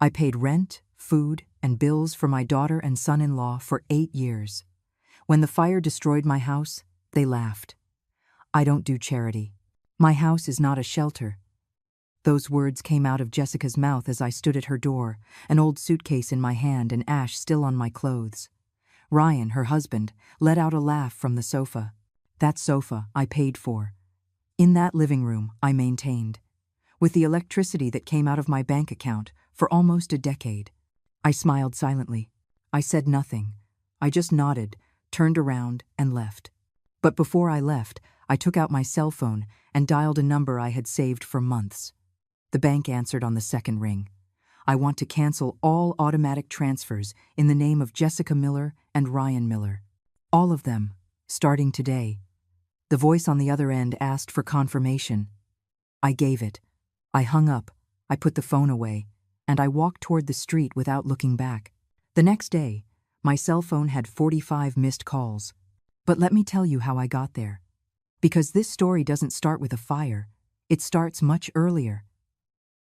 I paid rent, food, and bills for my daughter and son-in-law for 8 years. When the fire destroyed my house, they laughed. I don't do charity. My house is not a shelter. Those words came out of Jessica's mouth as I stood at her door, an old suitcase in my hand and ash still on my clothes. Ryan, her husband, let out a laugh from the sofa. That sofa I paid for. In that living room I maintained. With the electricity that came out of my bank account for almost a decade. I smiled silently. I said nothing. I just nodded, turned around, and left. But before I left, I took out my cell phone and dialed a number I had saved for months. The bank answered on the second ring. I want to cancel all automatic transfers in the name of Jessica Miller and Ryan Miller. All of them, starting today. The voice on the other end asked for confirmation. I gave it. I hung up, I put the phone away, and I walked toward the street without looking back. The next day, my cell phone had 45 missed calls. But let me tell you how I got there. Because this story doesn't start with a fire. It starts much earlier.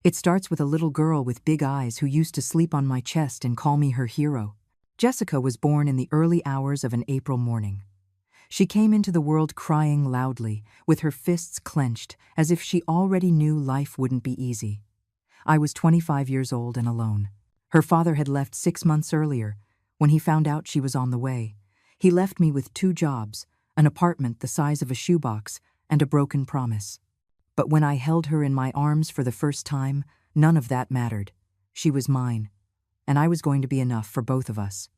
It starts with a little girl with big eyes who used to sleep on my chest and call me her hero. Jessica was born in the early hours of an April morning. She came into the world crying loudly, with her fists clenched, as if she already knew life wouldn't be easy. I was 25 years old and alone. Her father had left 6 months earlier. When he found out she was on the way, he left me with 2 jobs, an apartment the size of a shoebox, and a broken promise. But when I held her in my arms for the first time, none of that mattered. She was mine, and I was going to be enough for both of us.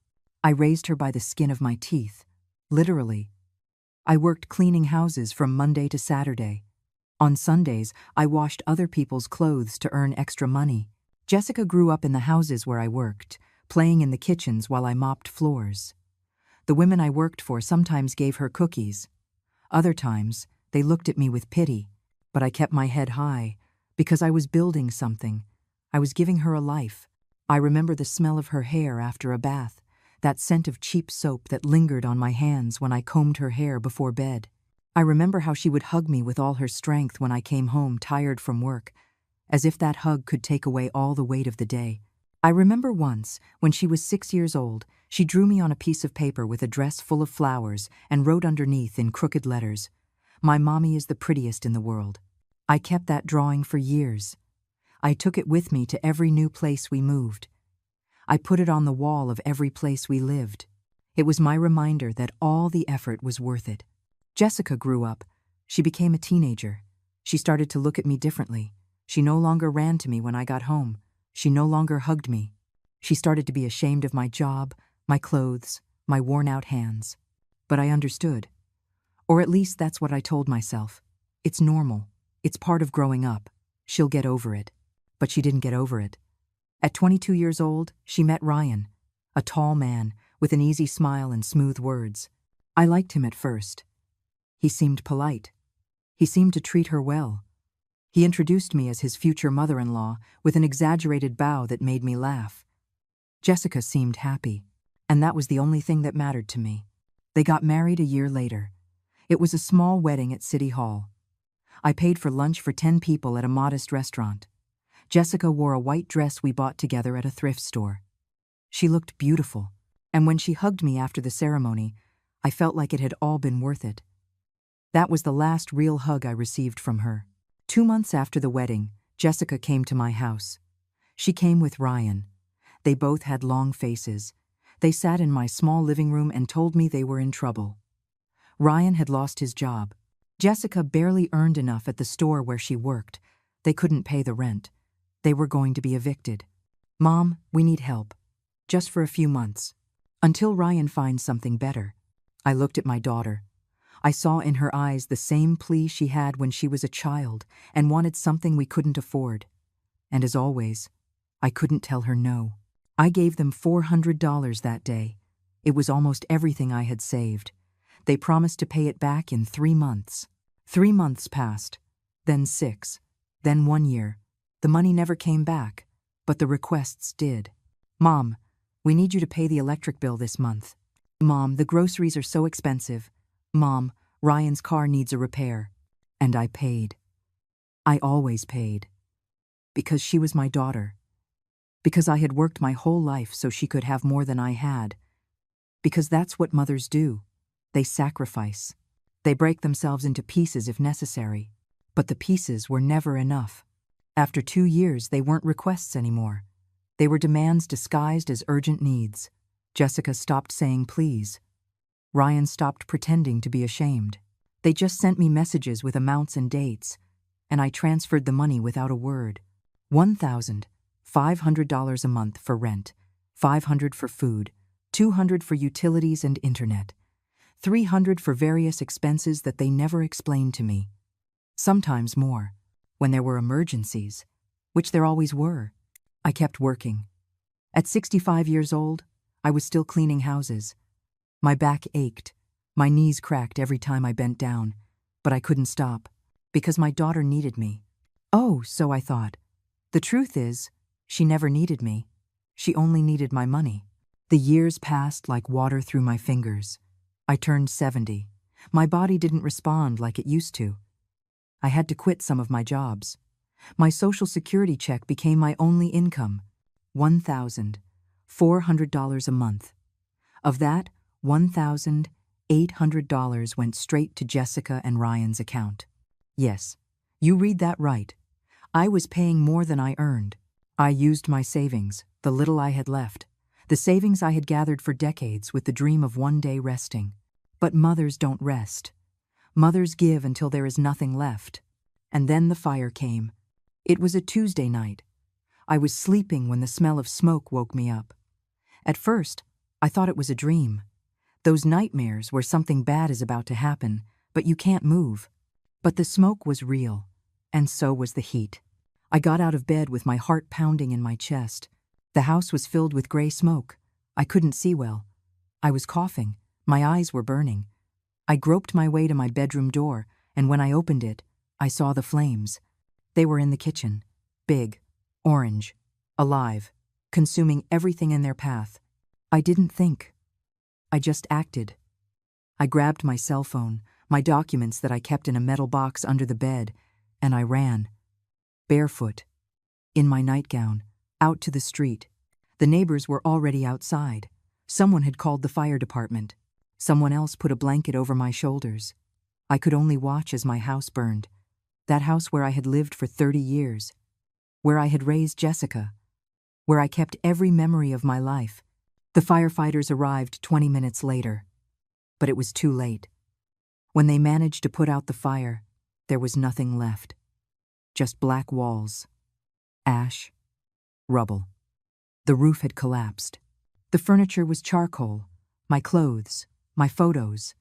I raised her by the skin of my teeth, literally. I worked cleaning houses from Monday to Saturday. On Sundays, I washed other people's clothes to earn extra money. Jessica grew up in the houses where I worked, playing in the kitchens while I mopped floors. The women I worked for sometimes gave her cookies. Other times, they looked at me with pity, but I kept my head high because I was building something. I was giving her a life. I remember the smell of her hair after a bath, that scent of cheap soap that lingered on my hands when I combed her hair before bed. I remember how she would hug me with all her strength when I came home tired from work, as if that hug could take away all the weight of the day. I remember once, when she was 6 years old, she drew me on a piece of paper with a dress full of flowers and wrote underneath in crooked letters, "My mommy is the prettiest in the world." I kept that drawing for years. I took it with me to every new place we moved. I put it on the wall of every place we lived. It was my reminder that all the effort was worth it. Jessica grew up. She became a teenager. She started to look at me differently. She no longer ran to me when I got home. She no longer hugged me. She started to be ashamed of my job, my clothes, my worn-out hands. But I understood. Or at least that's what I told myself. It's normal. It's part of growing up. She'll get over it. But she didn't get over it. At 22 years old, she met Ryan, a tall man with an easy smile and smooth words. I liked him at first. He seemed polite. He seemed to treat her well. He introduced me as his future mother-in-law with an exaggerated bow that made me laugh. Jessica seemed happy, and that was the only thing that mattered to me. They got married a year later. It was a small wedding at City Hall. I paid for lunch for 10 people at a modest restaurant. Jessica wore a white dress we bought together at a thrift store. She looked beautiful, and when she hugged me after the ceremony, I felt like it had all been worth it. That was the last real hug I received from her. 2 months after the wedding, Jessica came to my house. She came with Ryan. They both had long faces. They sat in my small living room and told me they were in trouble. Ryan had lost his job. Jessica barely earned enough at the store where she worked. They couldn't pay the rent. They were going to be evicted. "Mom, we need help. Just for a few months. Until Ryan finds something better." I looked at my daughter. I saw in her eyes the same plea she had when she was a child and wanted something we couldn't afford. And as always, I couldn't tell her no. I gave them $400 that day. It was almost everything I had saved. They promised to pay it back in 3 months. 3 months passed, then 6, then 1 year. The money never came back, but the requests did. "Mom, we need you to pay the electric bill this month. Mom, the groceries are so expensive. Mom, Ryan's car needs a repair." And I paid. I always paid. Because she was my daughter. Because I had worked my whole life so she could have more than I had. Because that's what mothers do. They sacrifice. They break themselves into pieces if necessary. But the pieces were never enough. After 2 years, they weren't requests anymore. They were demands disguised as urgent needs. Jessica stopped saying please. Ryan stopped pretending to be ashamed. They just sent me messages with amounts and dates, and I transferred the money without a word. $1,500 a month for rent, $500 for food, $200 for utilities and internet, $300 for various expenses that they never explained to me. Sometimes more, when there were emergencies, which there always were. I kept working. At 65 years old, I was still cleaning houses. My back ached, my knees cracked every time I bent down, but I couldn't stop, because my daughter needed me. Oh, so I thought. The truth is, she never needed me. She only needed my money. The years passed like water through my fingers. I turned 70. My body didn't respond like it used to. I had to quit some of my jobs. My Social Security check became my only income, $1,400 a month. Of that, $1,800 went straight to Jessica and Ryan's account. Yes, you read that right. I was paying more than I earned. I used my savings, the little I had left, the savings I had gathered for decades with the dream of one day resting. But mothers don't rest. Mothers give until there is nothing left. And then the fire came. It was a Tuesday night. I was sleeping when the smell of smoke woke me up. At first, I thought it was a dream. Those nightmares where something bad is about to happen, but you can't move. But the smoke was real, and so was the heat. I got out of bed with my heart pounding in my chest. The house was filled with gray smoke. I couldn't see well. I was coughing. My eyes were burning. I groped my way to my bedroom door, and when I opened it, I saw the flames. They were in the kitchen, big, orange, alive, consuming everything in their path. I didn't think. I just acted. I grabbed my cell phone, my documents that I kept in a metal box under the bed, and I ran, barefoot, in my nightgown, out to the street. The neighbors were already outside. Someone had called the fire department. Someone else put a blanket over my shoulders. I could only watch as my house burned. That house where I had lived for 30 years. Where I had raised Jessica. Where I kept every memory of my life. The firefighters arrived 20 minutes later. But it was too late. When they managed to put out the fire, there was nothing left. Just black walls. Ash. Rubble. The roof had collapsed. The furniture was charcoal. My clothes. My photos.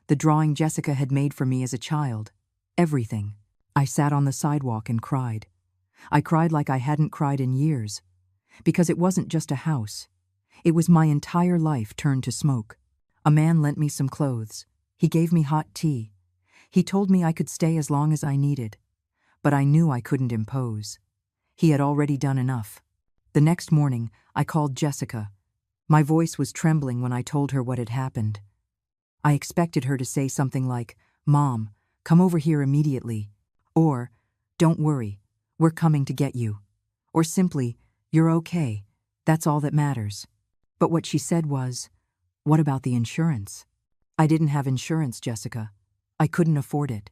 The drawing Jessica had made for me as a child. Everything. I sat on the sidewalk and cried. I cried like I hadn't cried in years. Because it wasn't just a house. It was my entire life turned to smoke. A man lent me some clothes. He gave me hot tea. He told me I could stay as long as I needed. But I knew I couldn't impose. He had already done enough. The next morning, I called Jessica. My voice was trembling when I told her what had happened. I expected her to say something like, "Mom, come over here immediately." Or, "Don't worry, we're coming to get you." Or simply, "You're okay, that's all that matters." But what she said was, "What about the insurance?" I didn't have insurance, Jessica. I couldn't afford it.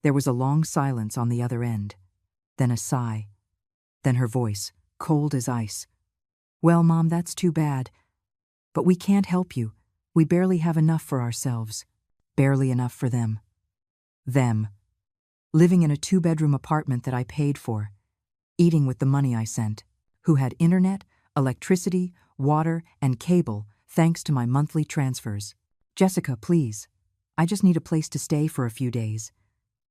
There was a long silence on the other end. Then a sigh. Then her voice, cold as ice. "Well, Mom, that's too bad. But we can't help you. We barely have enough for ourselves. Barely enough for them." Them. Living in a 2-bedroom apartment that I paid for. Eating with the money I sent. Who had internet, electricity, water, and cable thanks to my monthly transfers. "Jessica, please. I just need a place to stay for a few days.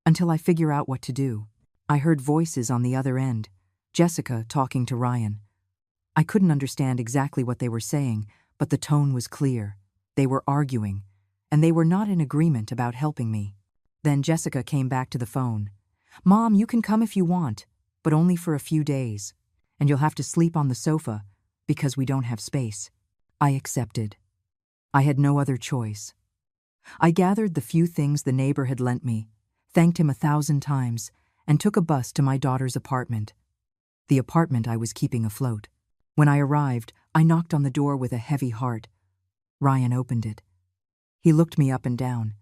Until I figure out what to do." I heard voices on the other end. Jessica talking to Ryan. I couldn't understand exactly what they were saying, but the tone was clear. They were arguing, and they were not in agreement about helping me. Then Jessica came back to the phone. "Mom, you can come if you want, but only for a few days. And you'll have to sleep on the sofa, because we don't have space." I accepted. I had no other choice. I gathered the few things the neighbor had lent me, thanked him 1,000 times, and took a bus to my daughter's apartment. The apartment I was keeping afloat. When I arrived, I knocked on the door with a heavy heart. Ryan opened it. He looked me up and down.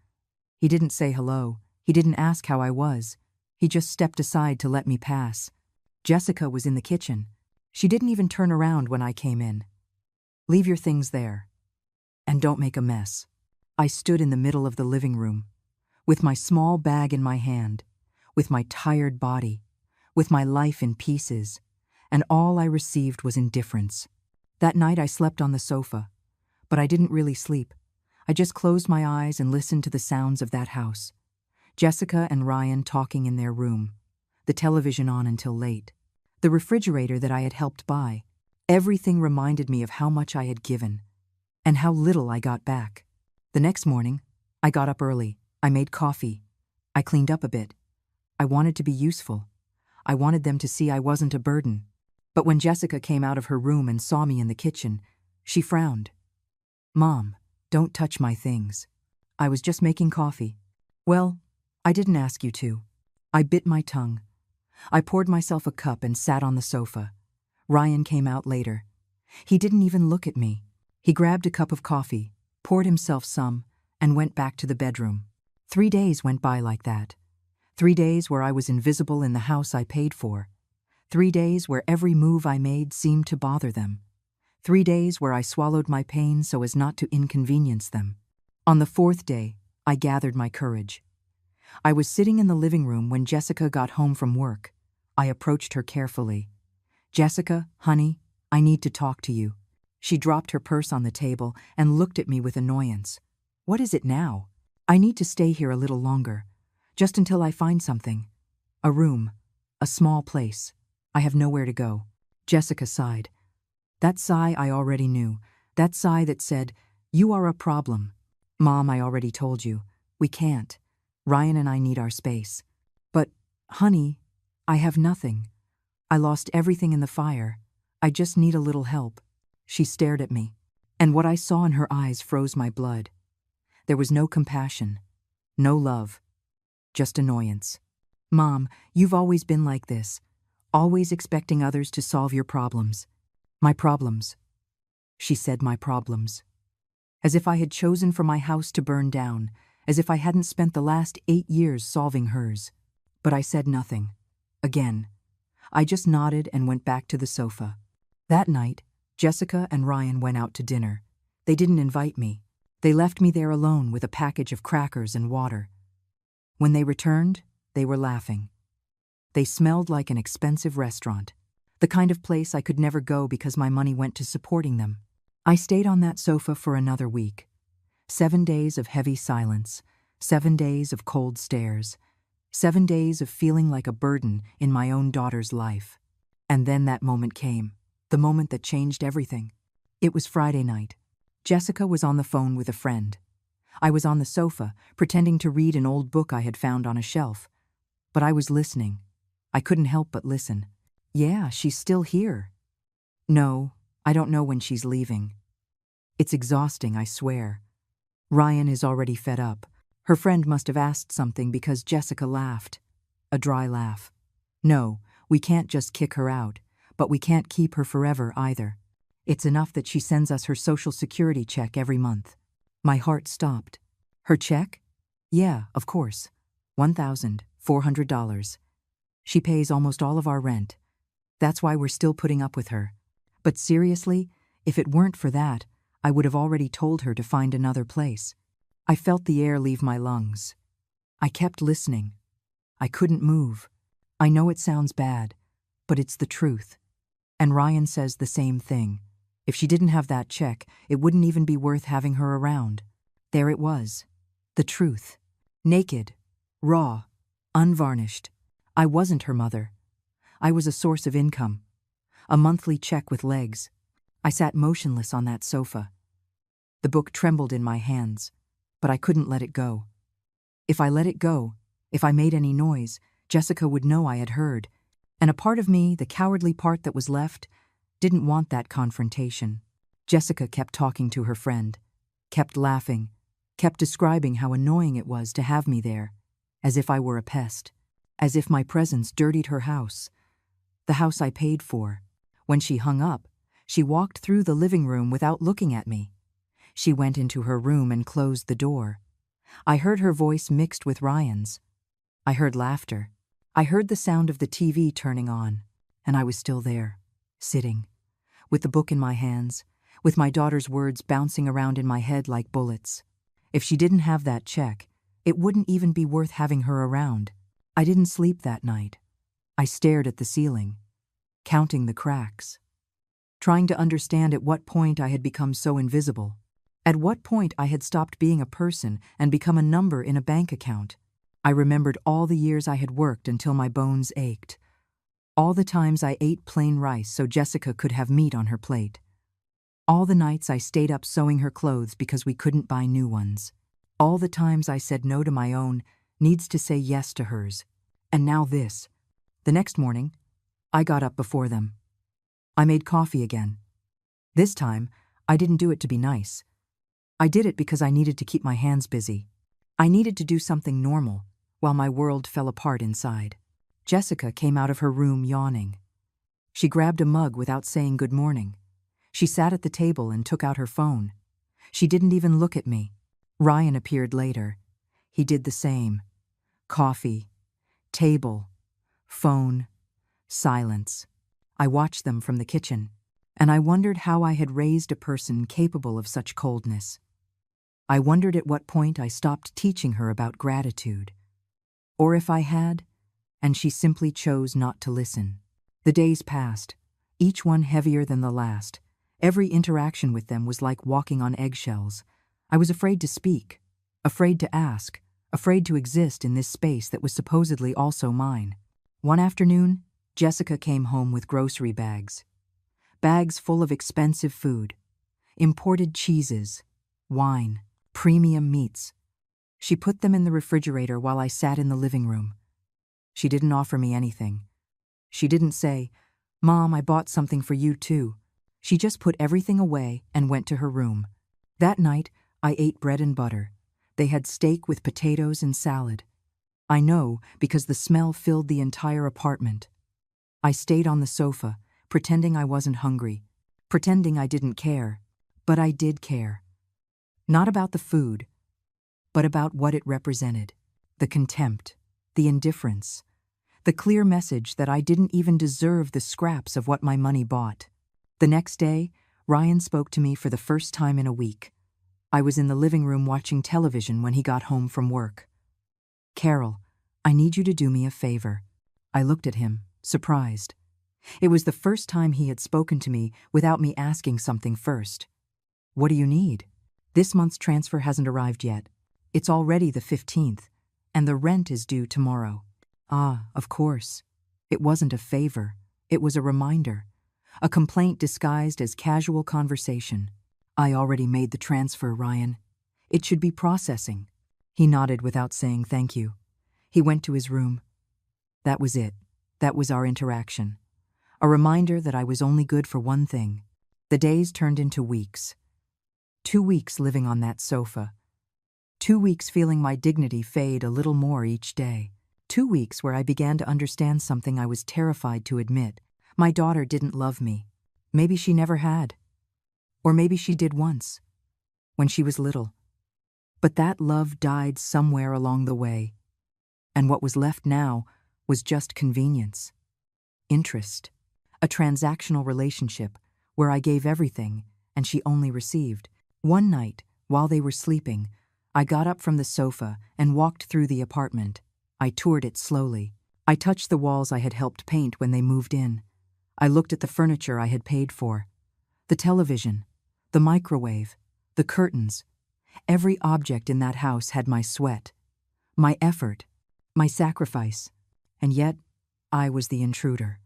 He didn't say hello. He didn't ask how I was. He just stepped aside to let me pass. Jessica was in the kitchen. She didn't even turn around when I came in. "Leave your things there. And don't make a mess." I stood in the middle of the living room, with my small bag in my hand, with my tired body, with my life in pieces, and all I received was indifference. That night I slept on the sofa, but I didn't really sleep. I just closed my eyes and listened to the sounds of that house. Jessica and Ryan talking in their room, the television on until late, the refrigerator that I had helped buy. Everything reminded me of how much I had given, and how little I got back. The next morning, I got up early. I made coffee. I cleaned up a bit. I wanted to be useful. I wanted them to see I wasn't a burden. But when Jessica came out of her room and saw me in the kitchen, she frowned. "Mom, don't touch my things. I was just making coffee." "Well, I didn't ask you to." I bit my tongue. I poured myself a cup and sat on the sofa. Ryan came out later. He didn't even look at me. He grabbed a cup of coffee, poured himself some, and went back to the bedroom. 3 days went by like that. 3 days where I was invisible in the house I paid for. 3 days where every move I made seemed to bother them. 3 days where I swallowed my pain so as not to inconvenience them. On the 4th day, I gathered my courage. I was sitting in the living room when Jessica got home from work. I approached her carefully. "Jessica, honey, I need to talk to you." She dropped her purse on the table and looked at me with annoyance. "What is it now?" "I need to stay here a little longer, just until I find something. A room, a small place. I have nowhere to go." Jessica sighed. That sigh I already knew. That sigh that said, "You are a problem." "Mom, I already told you. We can't. Ryan and I need our space." "But, honey, I have nothing. I lost everything in the fire. I just need a little help." She stared at me, and what I saw in her eyes froze my blood. There was no compassion, no love, just annoyance. "Mom, you've always been like this, always expecting others to solve your problems." "My problems." She said my problems. As if I had chosen for my house to burn down, as if I hadn't spent the last 8 years solving hers. But I said nothing. Again. I just nodded and went back to the sofa. That night, Jessica and Ryan went out to dinner. They didn't invite me. They left me there alone with a package of crackers and water. When they returned, they were laughing. They smelled like an expensive restaurant, the kind of place I could never go because my money went to supporting them. I stayed on that sofa for another week. 7 days of heavy silence, 7 days of cold stares, 7 days of feeling like a burden in my own daughter's life. And then that moment came, the moment that changed everything. It was Friday night. Jessica was on the phone with a friend. I was on the sofa, pretending to read an old book I had found on a shelf. But I was listening. I couldn't help but listen. "Yeah, she's still here." "No, I don't know when she's leaving." It's exhausting, I swear. Ryan is already fed up. Her friend must have asked something because Jessica laughed. A dry laugh. "No, we can't just kick her out, but we can't keep her forever either. It's enough that she sends us her Social Security check every month." My heart stopped. "Her check?" "Yeah, of course. $1,400. She pays almost all of our rent. That's why we're still putting up with her. But seriously, if it weren't for that, I would have already told her to find another place." I felt the air leave my lungs. I kept listening. I couldn't move. I know it sounds bad, but it's the truth. And Ryan says the same thing. If she didn't have that check, it wouldn't even be worth having her around. There it was. The truth. Naked. Raw. Unvarnished. I wasn't her mother. I was a source of income. A monthly check with legs. I sat motionless on that sofa. The book trembled in my hands, but I couldn't let it go. If I let it go, if I made any noise, Jessica would know I had heard, and a part of me, the cowardly part that was left, didn't want that confrontation. Jessica kept talking to her friend, kept laughing, kept describing how annoying it was to have me there, as if I were a pest, as if my presence dirtied her house, the house I paid for. When she hung up, She walked through the living room without looking at me. She went into her room and closed the door. I heard her voice mixed with Ryan's. I heard laughter. I heard the sound of the TV turning on, and I was still there, sitting, with the book in my hands, with my daughter's words bouncing around in my head like bullets. If she didn't have that check, it wouldn't even be worth having her around. I didn't sleep that night. I stared at the ceiling, counting the cracks, trying to understand at what point I had become so invisible, at what point I had stopped being a person and become a number in a bank account. I remembered all the years I had worked until my bones ached, all the times I ate plain rice so Jessica could have meat on her plate, all the nights I stayed up sewing her clothes because we couldn't buy new ones, all the times I said no to my own needs to say yes to hers. And now this. The next morning, I got up before them. I made coffee again. This time, I didn't do it to be nice. I did it because I needed to keep my hands busy. I needed to do something normal, while my world fell apart inside. Jessica came out of her room yawning. She grabbed a mug without saying good morning. She sat at the table and took out her phone. She didn't even look at me. Ryan appeared later. He did the same. Coffee, table, phone, silence. I watched them from the kitchen, and I wondered how I had raised a person capable of such coldness. I wondered at what point I stopped teaching her about gratitude. Or if I had, and she simply chose not to listen. The days passed, each one heavier than the last. Every interaction with them was like walking on eggshells. I was afraid to speak, afraid to ask, afraid to exist in this space that was supposedly also mine. One afternoon, Jessica came home with grocery bags. Bags full of expensive food, imported cheeses, wine, premium meats. She put them in the refrigerator while I sat in the living room. She didn't offer me anything. She didn't say, "Mom, I bought something for you too." She just put everything away and went to her room. That night, I ate bread and butter. They had steak with potatoes and salad. I know because the smell filled the entire apartment. I stayed on the sofa, pretending I wasn't hungry, pretending I didn't care. But I did care. Not about the food, but about what it represented. The contempt, the indifference, the clear message that I didn't even deserve the scraps of what my money bought. The next day, Ryan spoke to me for the first time in a week. I was in the living room watching television when he got home from work. "Carol, I need you to do me a favor." I looked at him, surprised. It was the first time he had spoken to me without me asking something first. "What do you need?" "This month's transfer hasn't arrived yet. It's already the 15th, and the rent is due tomorrow." Ah, of course. It wasn't a favor. It was a reminder. A complaint disguised as casual conversation. "I already made the transfer, Ryan. It should be processing." He nodded without saying thank you. He went to his room. That was it. That was our interaction. A reminder that I was only good for one thing. The days turned into weeks. 2 weeks living on that sofa. 2 weeks feeling my dignity fade a little more each day. 2 weeks where I began to understand something I was terrified to admit. My daughter didn't love me. Maybe she never had. Or maybe she did once, when she was little. But that love died somewhere along the way. And what was left now was just convenience. Interest. A transactional relationship where I gave everything and she only received. One night, while they were sleeping, I got up from the sofa and walked through the apartment. I toured it slowly. I touched the walls I had helped paint when they moved in. I looked at the furniture I had paid for. The television, the microwave, the curtains. Every object in that house had my sweat, my effort, my sacrifice. And yet, I was the intruder.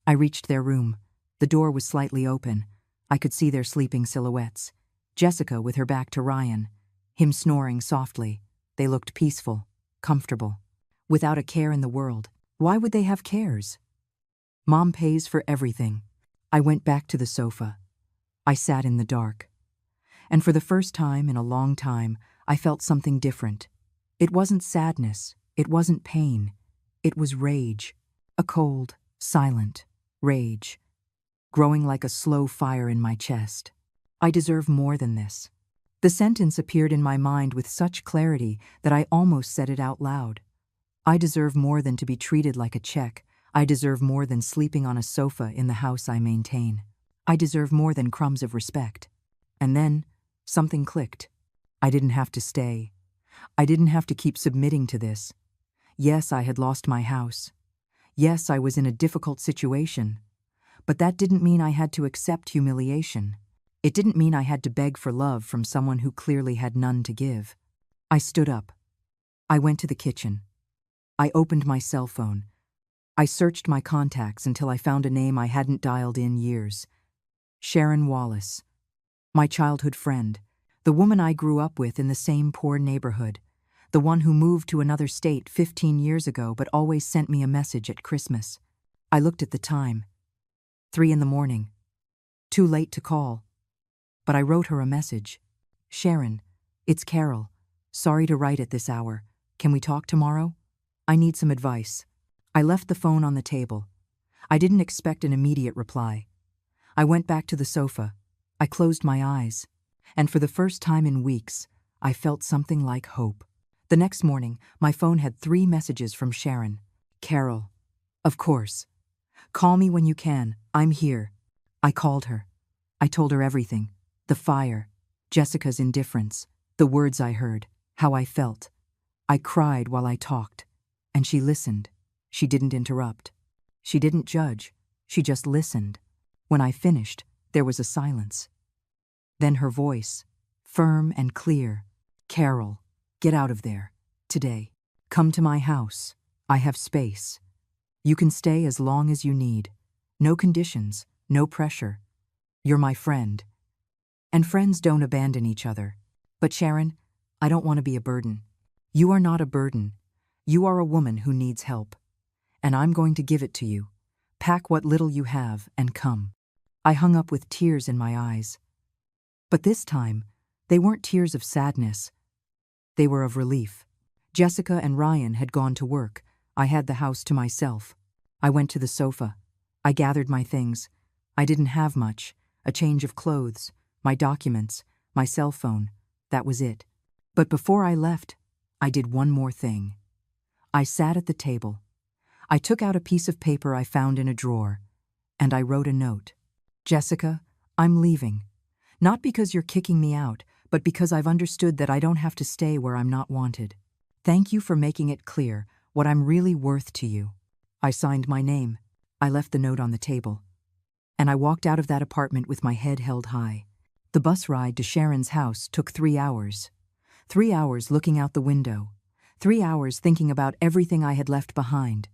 I reached their room. The door was slightly open. I could see their sleeping silhouettes. Jessica with her back to Ryan, him snoring softly. They looked peaceful, comfortable, without a care in the world. Why would they have cares? Mom pays for everything. I went back to the sofa. I sat in the dark. And for the first time in a long time, I felt something different. It wasn't sadness. It wasn't pain. It was rage. A cold, silent rage. growing like a slow fire in my chest. I deserve more than this. The sentence appeared in my mind with such clarity that I almost said it out loud. I deserve more than to be treated like a check. I deserve more than sleeping on a sofa in the house I maintain. I deserve more than crumbs of respect. And then, something clicked. I didn't have to stay. I didn't have to keep submitting to this. Yes, I had lost my house. Yes, I was in a difficult situation. But that didn't mean I had to accept humiliation. It didn't mean I had to beg for love from someone who clearly had none to give. I stood up. I went to the kitchen. I opened my cell phone. I searched my contacts until I found a name I hadn't dialed in years. Sharon Wallace. My childhood friend. The woman I grew up with in the same poor neighborhood. The one who moved to another state 15 years ago but always sent me a message at Christmas. I looked at the time. 3 a.m. Too late to call. But I wrote her a message. Sharon, it's Carol. Sorry to write at this hour. Can we talk tomorrow? I need some advice. I left the phone on the table. I didn't expect an immediate reply. I went back to the sofa. I closed my eyes. And for the first time in weeks, I felt something like hope. The next morning, my phone had 3 messages from Sharon. Carol. Of course. Call me when you can. I'm here. I called her. I told her everything. The fire, Jessica's indifference, the words I heard, how I felt. I cried while I talked. And she listened. She didn't interrupt. She didn't judge. She just listened. When I finished, there was a silence. Then her voice, firm and clear. Carol, get out of there. Today. Come to my house. I have space. You can stay as long as you need. No conditions, no pressure. You're my friend. And friends don't abandon each other. But Sharon, I don't want to be a burden. You are not a burden. You are a woman who needs help. And I'm going to give it to you. Pack what little you have and come. I hung up with tears in my eyes. But this time, they weren't tears of sadness. They were of relief. Jessica and Ryan had gone to work. I had the house to myself. I went to the sofa. I gathered my things. I didn't have much. A change of clothes, my documents, my cell phone. That was it. But before I left, I did one more thing. I sat at the table. I took out a piece of paper I found in a drawer, and I wrote a note. Jessica, I'm leaving. Not because you're kicking me out, but because I've understood that I don't have to stay where I'm not wanted. Thank you for making it clear what I'm really worth to you. I signed my name. I left the note on the table. And I walked out of that apartment with my head held high. The bus ride to Sharon's house took 3 hours. 3 hours looking out the window. 3 hours thinking about everything I had left behind.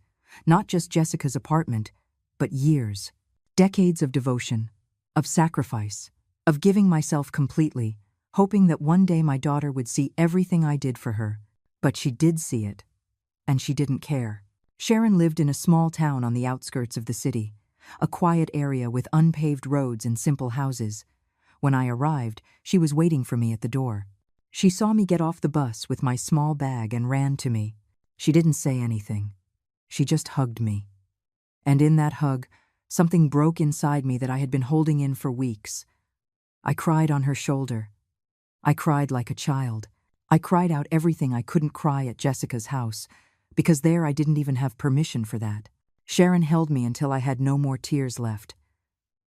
Not just Jessica's apartment, but years. Decades of devotion, of sacrifice, of giving myself completely, hoping that one day my daughter would see everything I did for her. But she did see it. And she didn't care. Sharon lived in a small town on the outskirts of the city, a quiet area with unpaved roads and simple houses. When I arrived, she was waiting for me at the door. She saw me get off the bus with my small bag and ran to me. She didn't say anything. She just hugged me. And in that hug, something broke inside me that I had been holding in for weeks. I cried on her shoulder. I cried like a child. I cried out everything I couldn't cry at Jessica's house, because there I didn't even have permission for that. Sharon held me until I had no more tears left.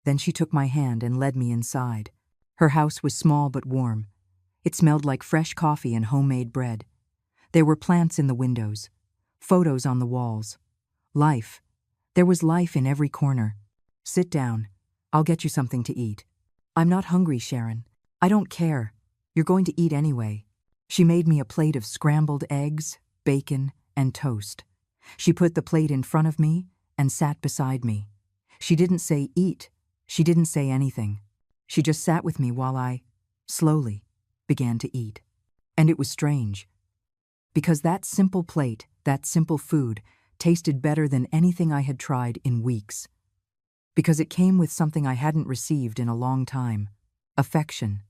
Then she took my hand and led me inside. Her house was small but warm. It smelled like fresh coffee and homemade bread. There were plants in the windows, photos on the walls. Life. There was life in every corner. Sit down. I'll get you something to eat. I'm not hungry, Sharon. I don't care. You're going to eat anyway. She made me a plate of scrambled eggs, bacon, and toast. She put the plate in front of me and sat beside me. She didn't say eat. She didn't say anything. She just sat with me while I, slowly, began to eat. And it was strange. Because that simple plate, that simple food, tasted better than anything I had tried in weeks. Because it came with something I hadn't received in a long time. Affection.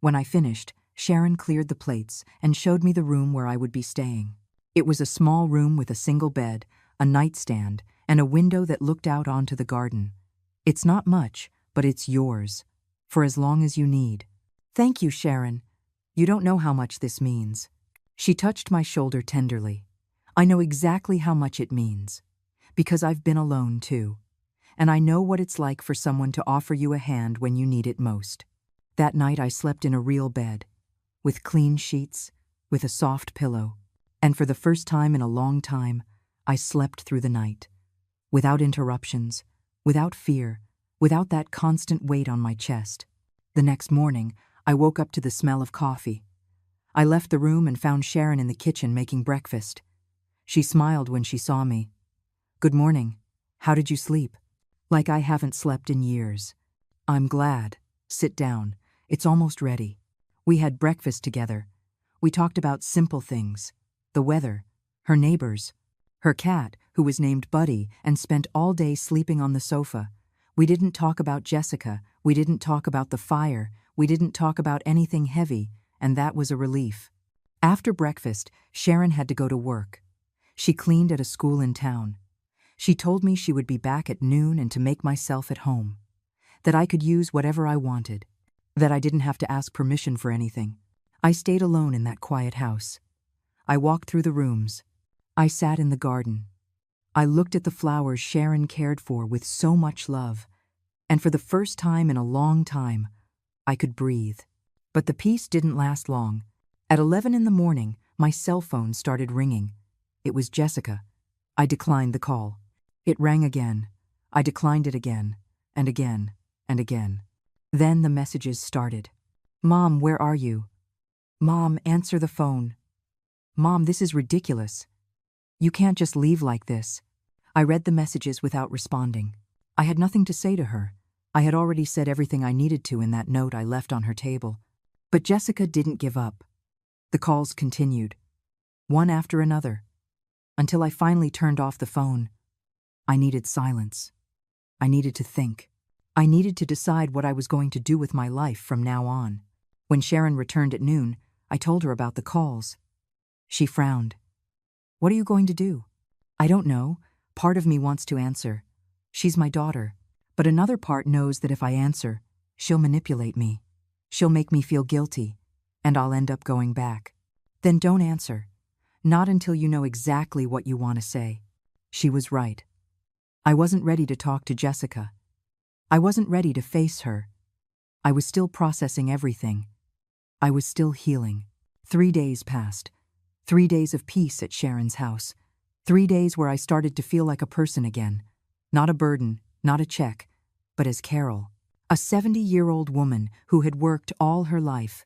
When I finished, Sharon cleared the plates and showed me the room where I would be staying. It was a small room with a single bed, a nightstand, and a window that looked out onto the garden. It's not much, but it's yours. For as long as you need. Thank you, Sharon. You don't know how much this means. She touched my shoulder tenderly. I know exactly how much it means. Because I've been alone too. And I know what it's like for someone to offer you a hand when you need it most. That night I slept in a real bed. With clean sheets, with a soft pillow. And for the first time in a long time, I slept through the night. Without interruptions, without fear, without that constant weight on my chest. The next morning, I woke up to the smell of coffee. I left the room and found Sharon in the kitchen making breakfast. She smiled when she saw me. Good morning. How did you sleep? Like I haven't slept in years. I'm glad. Sit down. It's almost ready. We had breakfast together. We talked about simple things. The weather, her neighbors, her cat, who was named Buddy and spent all day sleeping on the sofa. We didn't talk about Jessica. We didn't talk about the fire. We didn't talk about anything heavy, and that was a relief. After breakfast, Sharon had to go to work. She cleaned at a school in town. She told me she would be back at noon and to make myself at home. That I could use whatever I wanted. That I didn't have to ask permission for anything. I stayed alone in that quiet house. I walked through the rooms. I sat in the garden. I looked at the flowers Sharon cared for with so much love. And for the first time in a long time, I could breathe. But the peace didn't last long. At 11 in the morning, my cell phone started ringing. It was Jessica. I declined the call. It rang again. I declined it again, and again, and again. Then the messages started. Mom, where are you? Mom, answer the phone. Mom, this is ridiculous. You can't just leave like this. I read the messages without responding. I had nothing to say to her. I had already said everything I needed to in that note I left on her table. But Jessica didn't give up. The calls continued, one after another, until I finally turned off the phone. I needed silence. I needed to think. I needed to decide what I was going to do with my life from now on. When Sharon returned at noon, I told her about the calls. She frowned. What are you going to do? I don't know. Part of me wants to answer. She's my daughter. But another part knows that if I answer, she'll manipulate me. She'll make me feel guilty, and I'll end up going back. Then don't answer. Not until you know exactly what you want to say. She was right. I wasn't ready to talk to Jessica. I wasn't ready to face her. I was still processing everything. I was still healing. 3 days passed. 3 days of peace at Sharon's house. 3 days where I started to feel like a person again. Not a burden, not a check, but as Carol. A 70-year-old woman who had worked all her life,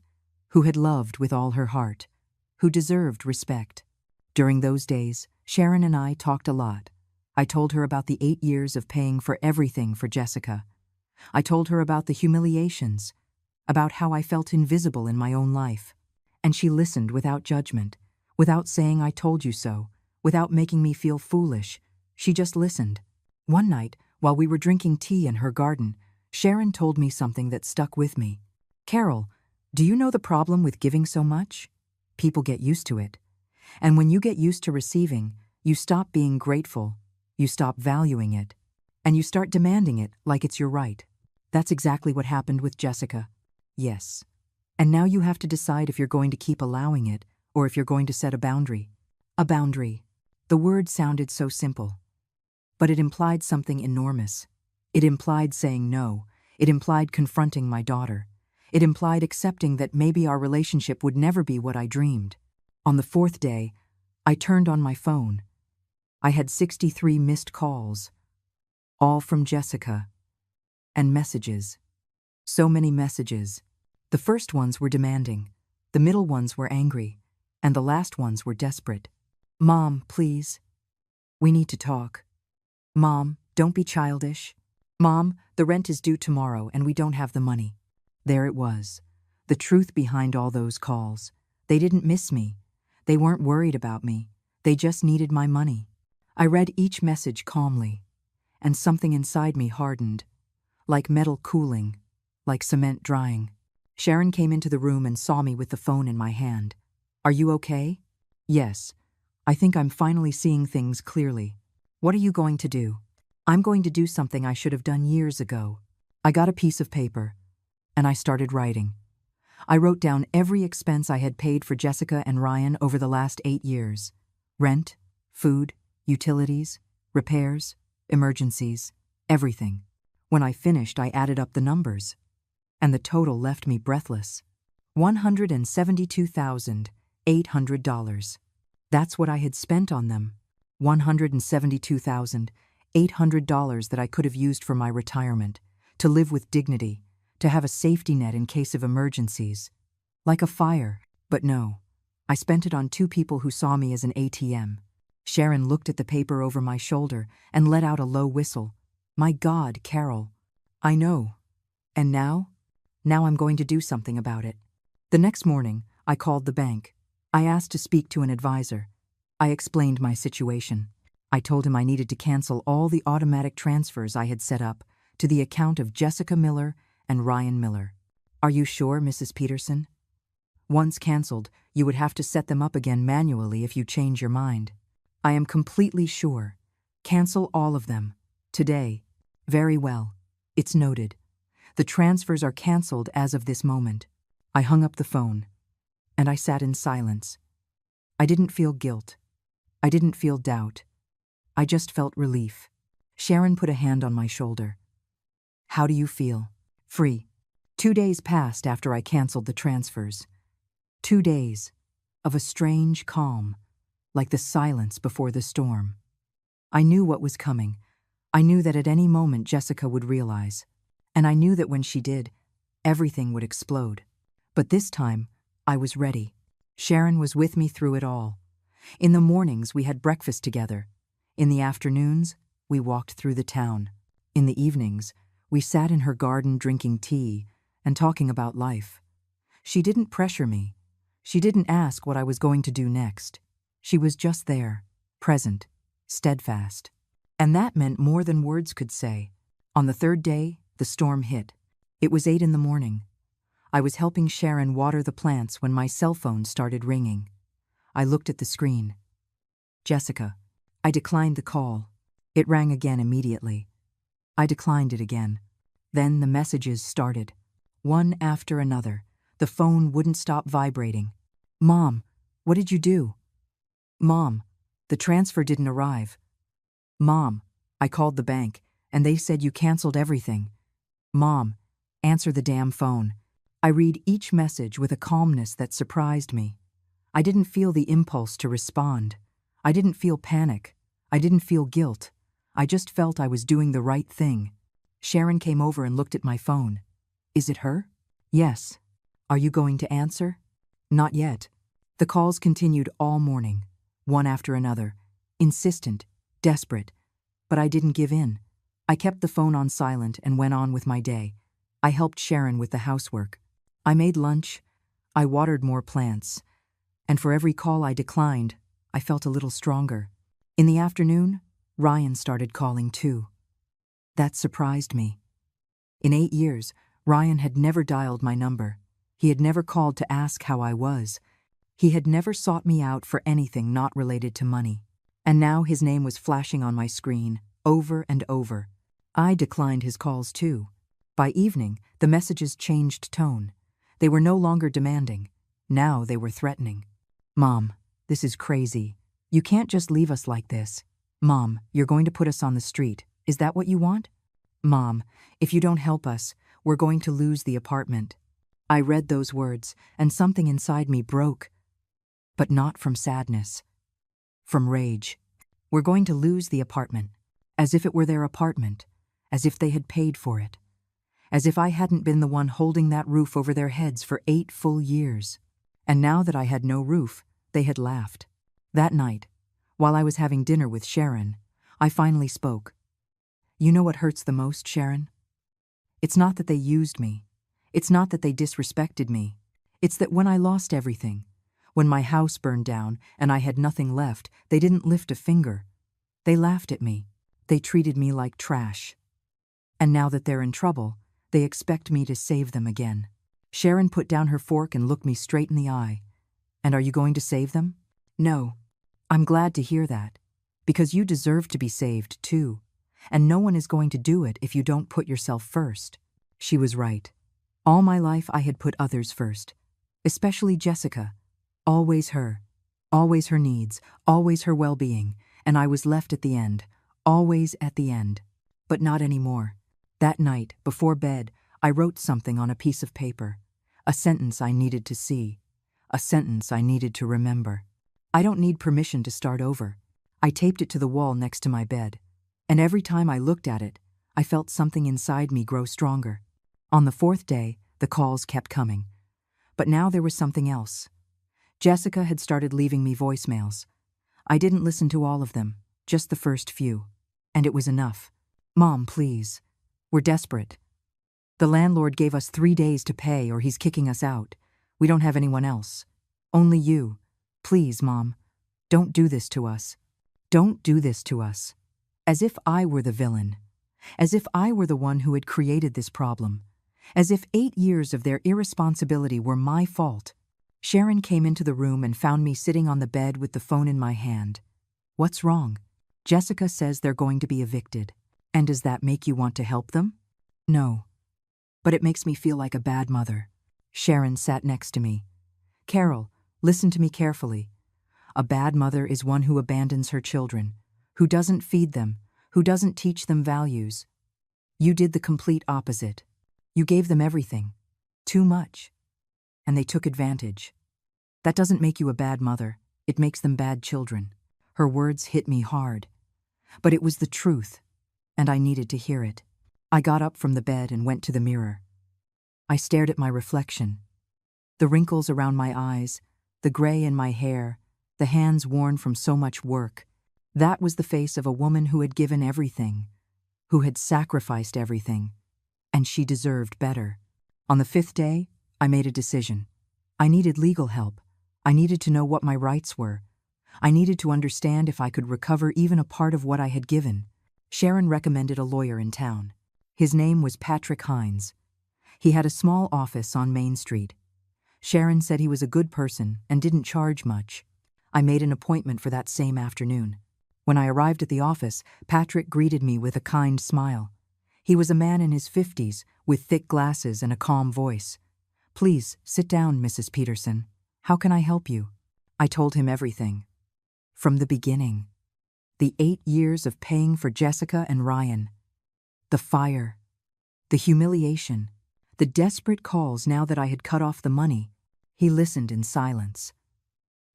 who had loved with all her heart, who deserved respect. During those days, Sharon and I talked a lot. I told her about the 8 years of paying for everything for Jessica. I told her about the humiliations, about how I felt invisible in my own life. And she listened without judgment, without saying I told you so, without making me feel foolish. She just listened. One night, while we were drinking tea in her garden, Sharon told me something that stuck with me. Carol, do you know the problem with giving so much? People get used to it. And when you get used to receiving, you stop being grateful, you stop valuing it, and you start demanding it like it's your right. That's exactly what happened with Jessica. Yes. And now you have to decide if you're going to keep allowing it or if you're going to set a boundary. A boundary. The word sounded so simple. But it implied something enormous. It implied saying no. It implied confronting my daughter. It implied accepting that maybe our relationship would never be what I dreamed. On the 4th day, I turned on my phone. I had 63 missed calls, all from Jessica, and messages. So many messages. The first ones were demanding, the middle ones were angry, and the last ones were desperate. Mom, please. We need to talk. Mom, don't be childish. Mom, the rent is due tomorrow and we don't have the money. There it was. The truth behind all those calls. They didn't miss me. They weren't worried about me. They just needed my money. I read each message calmly, and something inside me hardened, like metal cooling, like cement drying. Sharon came into the room and saw me with the phone in my hand. Are you okay? Yes. I think I'm finally seeing things clearly. What are you going to do? I'm going to do something I should have done years ago. I got a piece of paper, and I started writing. I wrote down every expense I had paid for Jessica and Ryan over the last 8 years. Rent, food, utilities, repairs, emergencies, everything. When I finished, I added up the numbers, and the total left me breathless. $172,800. That's what I had spent on them. $172,800 that I could have used for my retirement, to live with dignity, to have a safety net in case of emergencies. Like a fire. But no. I spent it on 2 people who saw me as an ATM. Sharon looked at the paper over my shoulder and let out a low whistle. My God, Carol. I know. And now? Now I'm going to do something about it. The next morning, I called the bank. I asked to speak to an advisor. I explained my situation. I told him I needed to cancel all the automatic transfers I had set up to the account of Jessica Miller and Ryan Miller. Are you sure, Mrs. Peterson? Once canceled, you would have to set them up again manually if you change your mind. I am completely sure. Cancel all of them. Today. Very well. It's noted. The transfers are canceled as of this moment. I hung up the phone, and I sat in silence. I didn't feel guilt. I didn't feel doubt. I just felt relief. Sharon put a hand on my shoulder. How do you feel? Free. 2 days passed after I canceled the transfers. 2 days of a strange calm, like the silence before the storm. I knew what was coming. I knew that at any moment Jessica would realize. And I knew that when she did, everything would explode. But this time, I was ready. Sharon was with me through it all. In the mornings, we had breakfast together. In the afternoons, we walked through the town. In the evenings, we sat in her garden drinking tea and talking about life. She didn't pressure me. She didn't ask what I was going to do next. She was just there, present, steadfast. And that meant more than words could say. On the 3rd day, the storm hit. It was 8 in the morning. I was helping Sharon water the plants when my cell phone started ringing. I looked at the screen. Jessica. I declined the call. It rang again immediately. I declined it again. Then the messages started. One after another. The phone wouldn't stop vibrating. Mom, what did you do? Mom, the transfer didn't arrive. Mom, I called the bank, and they said you canceled everything. Mom, answer the damn phone. I read each message with a calmness that surprised me. I didn't feel the impulse to respond. I didn't feel panic. I didn't feel guilt. I just felt I was doing the right thing. Sharon came over and looked at my phone. Is it her? Yes. Are you going to answer? Not yet. The calls continued all morning, one after another, insistent, desperate. But I didn't give in. I kept the phone on silent and went on with my day. I helped Sharon with the housework. I made lunch. I watered more plants. And for every call I declined, I felt a little stronger. In the afternoon, Ryan started calling too. That surprised me. In 8 years, Ryan had never dialed my number. He had never called to ask how I was. He had never sought me out for anything not related to money. And now his name was flashing on my screen, over and over. I declined his calls too. By evening, the messages changed tone. They were no longer demanding. Now they were threatening. Mom, this is crazy. You can't just leave us like this. Mom, you're going to put us on the street. Is that what you want? Mom, if you don't help us, we're going to lose the apartment. I read those words, and something inside me broke. But not from sadness. From rage. We're going to lose the apartment. As if it were their apartment. As if they had paid for it. As if I hadn't been the one holding that roof over their heads for 8 full years. And now that I had no roof, they had laughed. That night, while I was having dinner with Sharon, I finally spoke. You know what hurts the most, Sharon? It's not that they used me. It's not that they disrespected me. It's that when I lost everything, when my house burned down and I had nothing left, they didn't lift a finger. They laughed at me. They treated me like trash. And now that they're in trouble, they expect me to save them again. Sharon put down her fork and looked me straight in the eye. And are you going to save them? No. I'm glad to hear that. Because you deserve to be saved, too. and no one is going to do it if you don't put yourself first. She was right. All my life I had put others first, especially Jessica. Always her needs, always her well-being, and I was left at the end, always at the end. But not anymore. That night, before bed, I wrote something on a piece of paper, a sentence I needed to see, a sentence I needed to remember. I don't need permission to start over. I taped it to the wall next to my bed, and every time I looked at it, I felt something inside me grow stronger. On the fourth day, the calls kept coming. But now there was something else. Jessica had started leaving me voicemails. I didn't listen to all of them, just the first few. And it was enough. Mom, please. We're desperate. The landlord gave us 3 days to pay or he's kicking us out. We don't have anyone else. Only you. Please, Mom. Don't do this to us. Don't do this to us. As if I were the villain. As if I were the one who had created this problem. As if 8 years of their irresponsibility were my fault. Sharon came into the room and found me sitting on the bed with the phone in my hand. What's wrong? Jessica says they're going to be evicted. And does that make you want to help them? No. But it makes me feel like a bad mother. Sharon sat next to me. Carol, listen to me carefully. A bad mother is one who abandons her children, who doesn't feed them, who doesn't teach them values. You did the complete opposite. You gave them everything. Too much. And they took advantage. That doesn't make you a bad mother. It makes them bad children. Her words hit me hard. But it was the truth, and I needed to hear it. I got up from the bed and went to the mirror. I stared at my reflection. The wrinkles around my eyes, the gray in my hair, the hands worn from so much work. That was the face of a woman who had given everything, who had sacrificed everything, and she deserved better. On the 5th day, I made a decision. I needed legal help. I needed to know what my rights were. I needed to understand if I could recover even a part of what I had given. Sharon recommended a lawyer in town. His name was Patrick Hines. He had a small office on Main Street. Sharon said he was a good person and didn't charge much. I made an appointment for that same afternoon. When I arrived at the office, Patrick greeted me with a kind smile. He was a man in his 50s, with thick glasses and a calm voice. Please, sit down, Mrs. Peterson. How can I help you? I told him everything. From the beginning. The 8 years of paying for Jessica and Ryan. The fire. The humiliation. The desperate calls now that I had cut off the money. He listened in silence.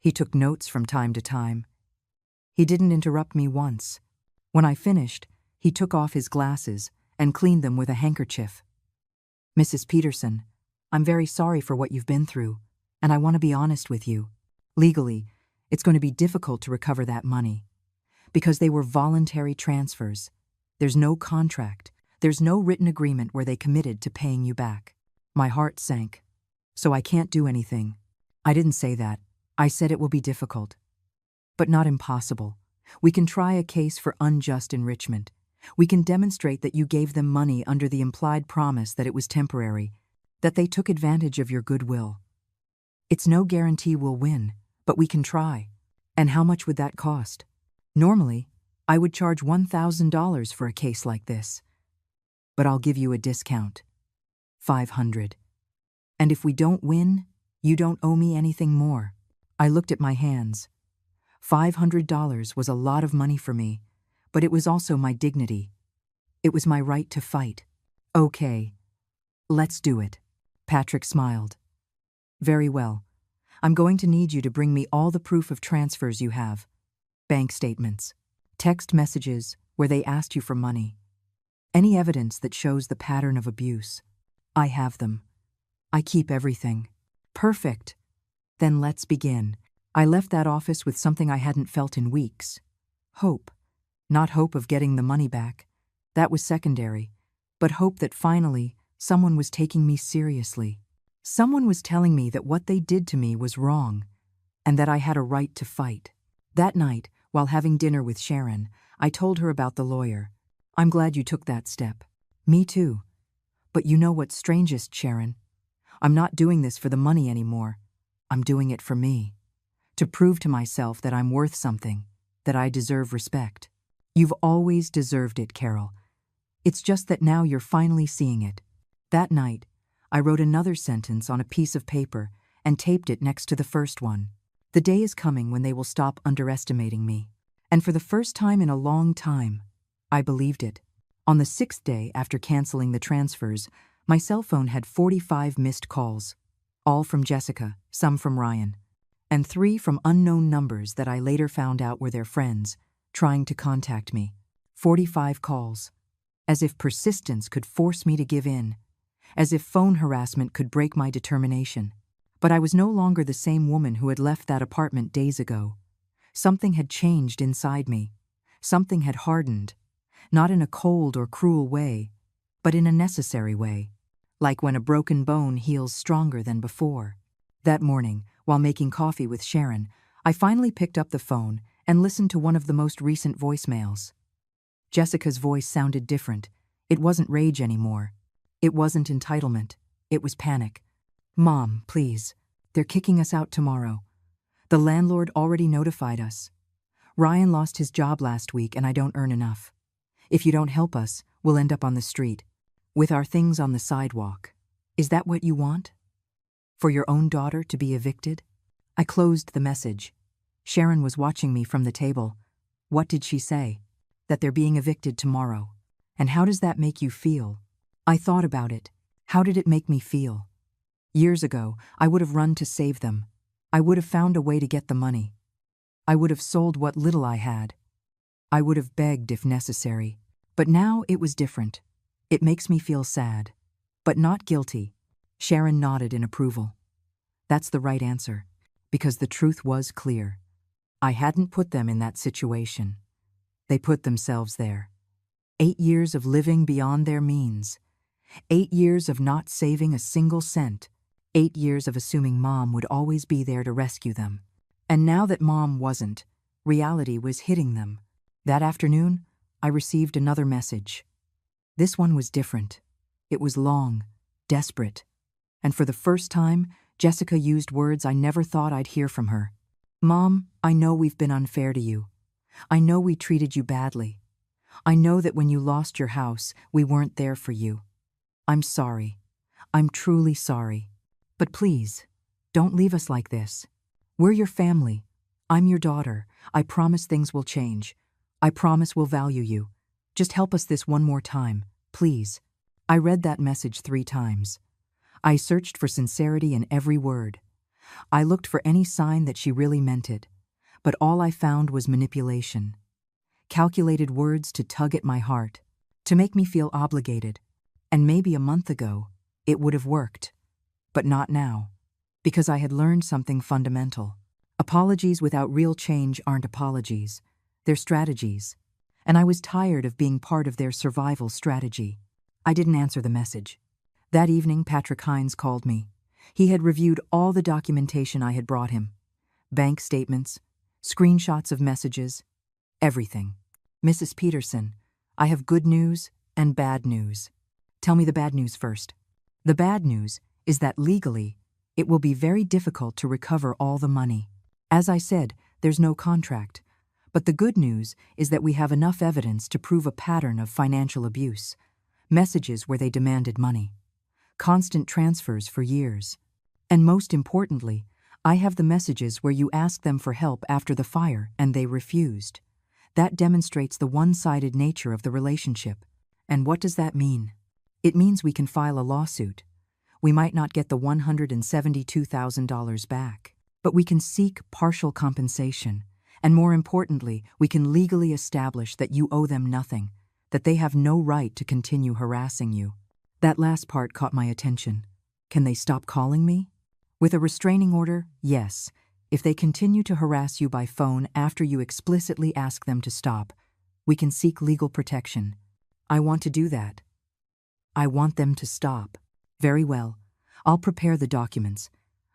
He took notes from time to time. He didn't interrupt me once. When I finished, he took off his glasses and cleaned them with a handkerchief. Mrs. Peterson, I'm very sorry for what you've been through, and I want to be honest with you. Legally, it's going to be difficult to recover that money. Because they were voluntary transfers. There's no contract. There's no written agreement where they committed to paying you back. My heart sank. So I can't do anything. I didn't say that. I said it will be difficult. But not impossible. We can try a case for unjust enrichment. We can demonstrate that you gave them money under the implied promise that it was temporary, that they took advantage of your goodwill. It's no guarantee we'll win, but we can try. And how much would that cost? Normally, I would charge $1,000 for a case like this. But I'll give you a discount. $500. And if we don't win, you don't owe me anything more. I looked at my hands. $500 was a lot of money for me, but it was also my dignity. It was my right to fight. Okay, let's do it. Patrick smiled. Very well. I'm going to need you to bring me all the proof of transfers you have. Bank statements, text messages where they asked you for money. Any evidence that shows the pattern of abuse. I have them. I keep everything. Perfect. Then let's begin. I left that office with something I hadn't felt in weeks. Hope. Not hope of getting the money back. That was secondary. But hope that finally, someone was taking me seriously. Someone was telling me that what they did to me was wrong, and that I had a right to fight. That night, while having dinner with Sharon, I told her about the lawyer. I'm glad you took that step. Me too. But you know what's strangest, Sharon? I'm not doing this for the money anymore. I'm doing it for me. To prove to myself that I'm worth something, that I deserve respect. You've always deserved it, Carol. It's just that now you're finally seeing it. That night, I wrote another sentence on a piece of paper and taped it next to the first one. The day is coming when they will stop underestimating me. And for the first time in a long time, I believed it. On the 6th day after canceling the transfers, my cell phone had 45 missed calls, all from Jessica, some from Ryan, and 3 from unknown numbers that I later found out were their friends, trying to contact me. 45 calls. As if persistence could force me to give in. As if phone harassment could break my determination. But I was no longer the same woman who had left that apartment days ago. Something had changed inside me. Something had hardened. Not in a cold or cruel way, but in a necessary way. Like when a broken bone heals stronger than before. That morning, while making coffee with Sharon, I finally picked up the phone and listened to one of the most recent voicemails. Jessica's voice sounded different. It wasn't rage anymore. It wasn't entitlement. It was panic. "Mom, please. They're kicking us out tomorrow. The landlord already notified us. Ryan lost his job last week and I don't earn enough. If you don't help us, we'll end up on the street, with our things on the sidewalk. Is that what you want? For your own daughter to be evicted?" I closed the message. Sharon was watching me from the table. What did she say? That they're being evicted tomorrow. And how does that make you feel? I thought about it. How did it make me feel? Years ago, I would have run to save them. I would have found a way to get the money. I would have sold what little I had. I would have begged if necessary. But now it was different. It makes me feel sad. But not guilty. Sharon nodded in approval. That's the right answer. Because the truth was clear. I hadn't put them in that situation. They put themselves there. 8 years of living beyond their means. 8 years of not saving a single cent. 8 years of assuming Mom would always be there to rescue them. And now that Mom wasn't, reality was hitting them. That afternoon, I received another message. This one was different. It was long, desperate. And for the first time, Jessica used words I never thought I'd hear from her. "Mom, I know we've been unfair to you. I know we treated you badly. I know that when you lost your house, we weren't there for you. I'm sorry. I'm truly sorry. But please, don't leave us like this. We're your family. I'm your daughter. I promise things will change. I promise we'll value you. Just help us this one more time, please." I read that message 3 times. I searched for sincerity in every word. I looked for any sign that she really meant it, but all I found was manipulation. Calculated words to tug at my heart, to make me feel obligated. And maybe a month ago, it would have worked. But not now, because I had learned something fundamental. Apologies without real change aren't apologies. They're strategies. And I was tired of being part of their survival strategy. I didn't answer the message. That evening, Patrick Hines called me. He had reviewed all the documentation I had brought him. Bank statements, screenshots of messages, everything. "Mrs. Peterson, I have good news and bad news." "Tell me the bad news first." "The bad news is that legally, it will be very difficult to recover all the money. As I said, there's no contract. But the good news is that we have enough evidence to prove a pattern of financial abuse. Messages where they demanded money. Constant transfers for years. And most importantly, I have the messages where you asked them for help after the fire and they refused. That demonstrates the one-sided nature of the relationship. And what does that mean? It means we can file a lawsuit. We might not get the $172,000 back, but we can seek partial compensation. And more importantly, we can legally establish that you owe them nothing, that they have no right to continue harassing you. That last part caught my attention. Can they stop calling me? With a restraining order, yes. If they continue to harass you by phone after you explicitly ask them to stop, we can seek legal protection. I want to do that. I want them to stop. Very well. I'll prepare the documents.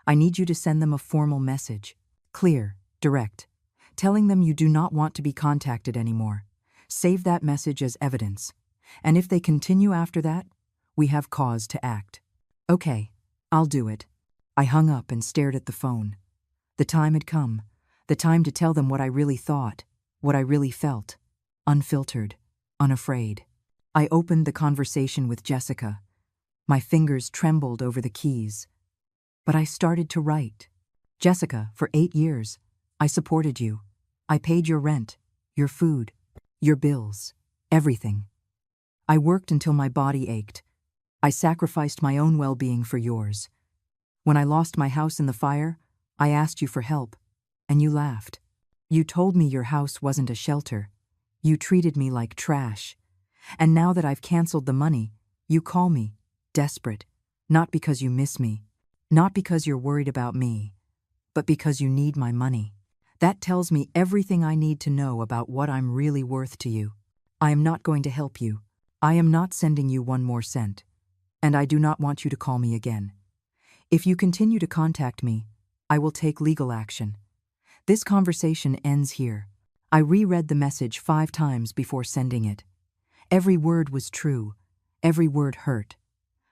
I need you to send them a formal message. Clear, direct. Telling them you do not want to be contacted anymore. Save that message as evidence. And if they continue after that, we have cause to act. Okay, I'll do it. I hung up and stared at the phone. The time had come. The time to tell them what I really thought, what I really felt. unfiltered, unafraid. I opened the conversation with Jessica. My fingers trembled over the keys. But I started to write. Jessica, for 8 years, I supported you. I paid your rent, your food, your bills, everything. I worked until my body ached. I sacrificed my own well-being for yours. When I lost my house in the fire, I asked you for help, and you laughed. You told me your house wasn't a shelter. You treated me like trash. And now that I've canceled the money, you call me, desperate, not because you miss me, not because you're worried about me, but because you need my money. That tells me everything I need to know about what I'm really worth to you. I am not going to help you. I am not sending you 1 more cent. And I do not want you to call me again. If you continue to contact me, I will take legal action. This conversation ends here. I reread the message 5 times before sending it. Every word was true. Every word hurt.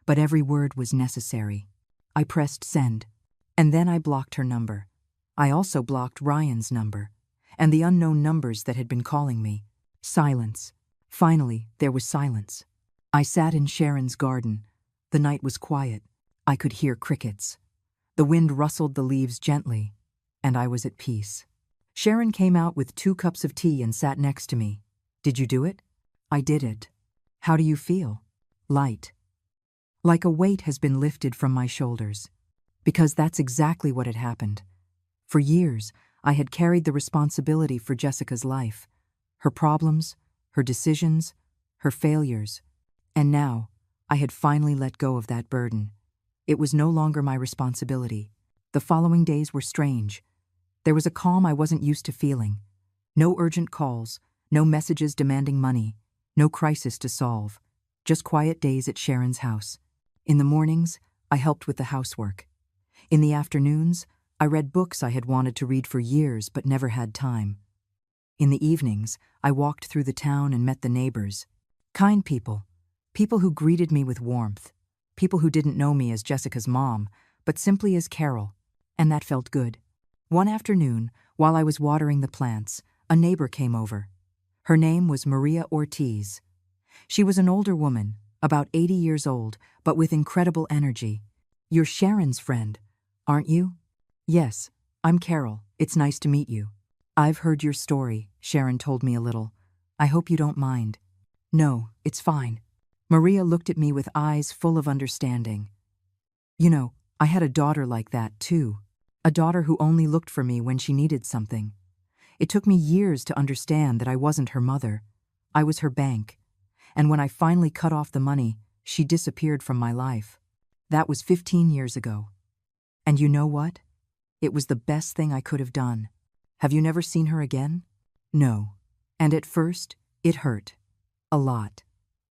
But every word was necessary. I pressed send. And then I blocked her number. I also blocked Ryan's number. And the unknown numbers that had been calling me. Silence. Finally, there was silence. I sat in Sharon's garden. The night was quiet. I could hear crickets. The wind rustled the leaves gently, and I was at peace. Sharon came out with 2 cups of tea and sat next to me. Did you do it? I did it. How do you feel? Light. Like a weight has been lifted from my shoulders. Because that's exactly what had happened. For years, I had carried the responsibility for Jessica's life, her problems, her decisions, her failures. And now, I had finally let go of that burden. It was no longer my responsibility. The following days were strange. There was a calm I wasn't used to feeling. No urgent calls, no messages demanding money, no crisis to solve. Just quiet days at Sharon's house. In the mornings, I helped with the housework. In the afternoons, I read books I had wanted to read for years but never had time. In the evenings, I walked through the town and met the neighbors. Kind people. People who greeted me with warmth. People who didn't know me as Jessica's mom, but simply as Carol. And that felt good. One afternoon, while I was watering the plants, a neighbor came over. Her name was Maria Ortiz. She was an older woman, about 80 years old, but with incredible energy. You're Sharon's friend, aren't you? Yes, I'm Carol. It's nice to meet you. I've heard your story, Sharon told me a little. I hope you don't mind. No, it's fine. Maria looked at me with eyes full of understanding. You know, I had a daughter like that, too. A daughter who only looked for me when she needed something. It took me years to understand that I wasn't her mother. I was her bank. And when I finally cut off the money, she disappeared from my life. That was 15 years ago. And you know what? It was the best thing I could have done. Have you never seen her again? No. And at first, it hurt. A lot.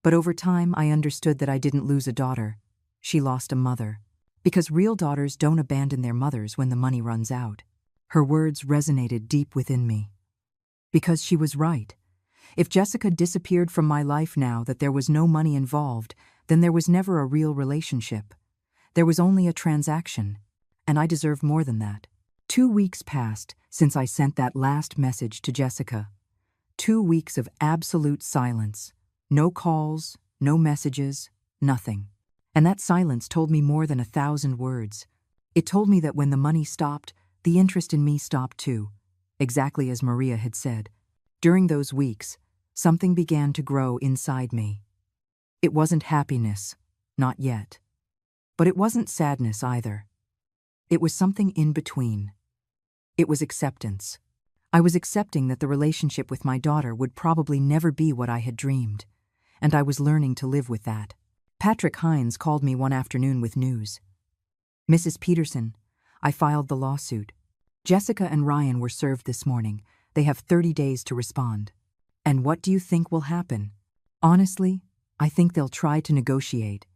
But over time, I understood that I didn't lose a daughter. She lost a mother. Because real daughters don't abandon their mothers when the money runs out. Her words resonated deep within me. Because she was right. If Jessica disappeared from my life now that there was no money involved, then there was never a real relationship. There was only a transaction. And I deserve more than that. 2 weeks passed since I sent that last message to Jessica. 2 weeks of absolute silence. No calls, no messages, nothing. And that silence told me more than 1,000 words. It told me that when the money stopped, the interest in me stopped too, exactly as Maria had said. During those weeks, something began to grow inside me. It wasn't happiness, not yet. But it wasn't sadness either. It was something in between. It was acceptance. I was accepting that the relationship with my daughter would probably never be what I had dreamed. And I was learning to live with that. Patrick Hines called me one afternoon with news. Mrs. Peterson, I filed the lawsuit. Jessica and Ryan were served this morning. They have 30 days to respond. And what do you think will happen? Honestly, I think they'll try to negotiate.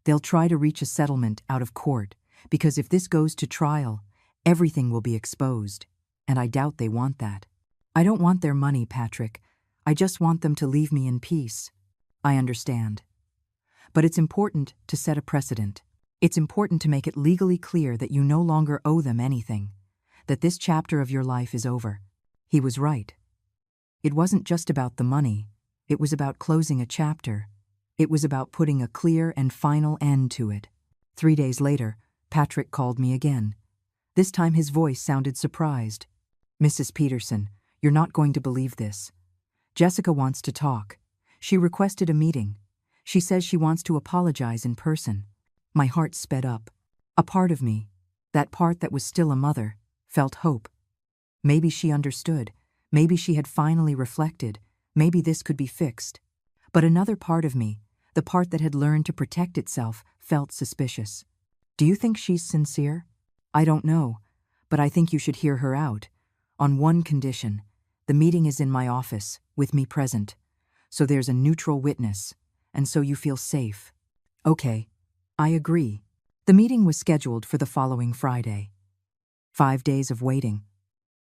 They'll try to reach a settlement out of court, because if this goes to trial, everything will be exposed. And I doubt they want that. I don't want their money, Patrick. I just want them to leave me in peace. I understand. But it's important to set a precedent. It's important to make it legally clear that you no longer owe them anything, that this chapter of your life is over. He was right. It wasn't just about the money. It was about closing a chapter. It was about putting a clear and final end to it. 3 days later, Patrick called me again. This time his voice sounded surprised. "Mrs. Peterson, you're not going to believe this. Jessica wants to talk. She requested a meeting. She says she wants to apologize in person." My heart sped up. A part of me, that part that was still a mother, felt hope. Maybe she understood. Maybe she had finally reflected. Maybe this could be fixed. But another part of me, the part that had learned to protect itself, felt suspicious. "Do you think she's sincere?" "I don't know, but I think you should hear her out. On one condition. The meeting is in my office, with me present. So there's a neutral witness, and so you feel safe." "Okay, I agree." The meeting was scheduled for the following Friday. 5 days of waiting.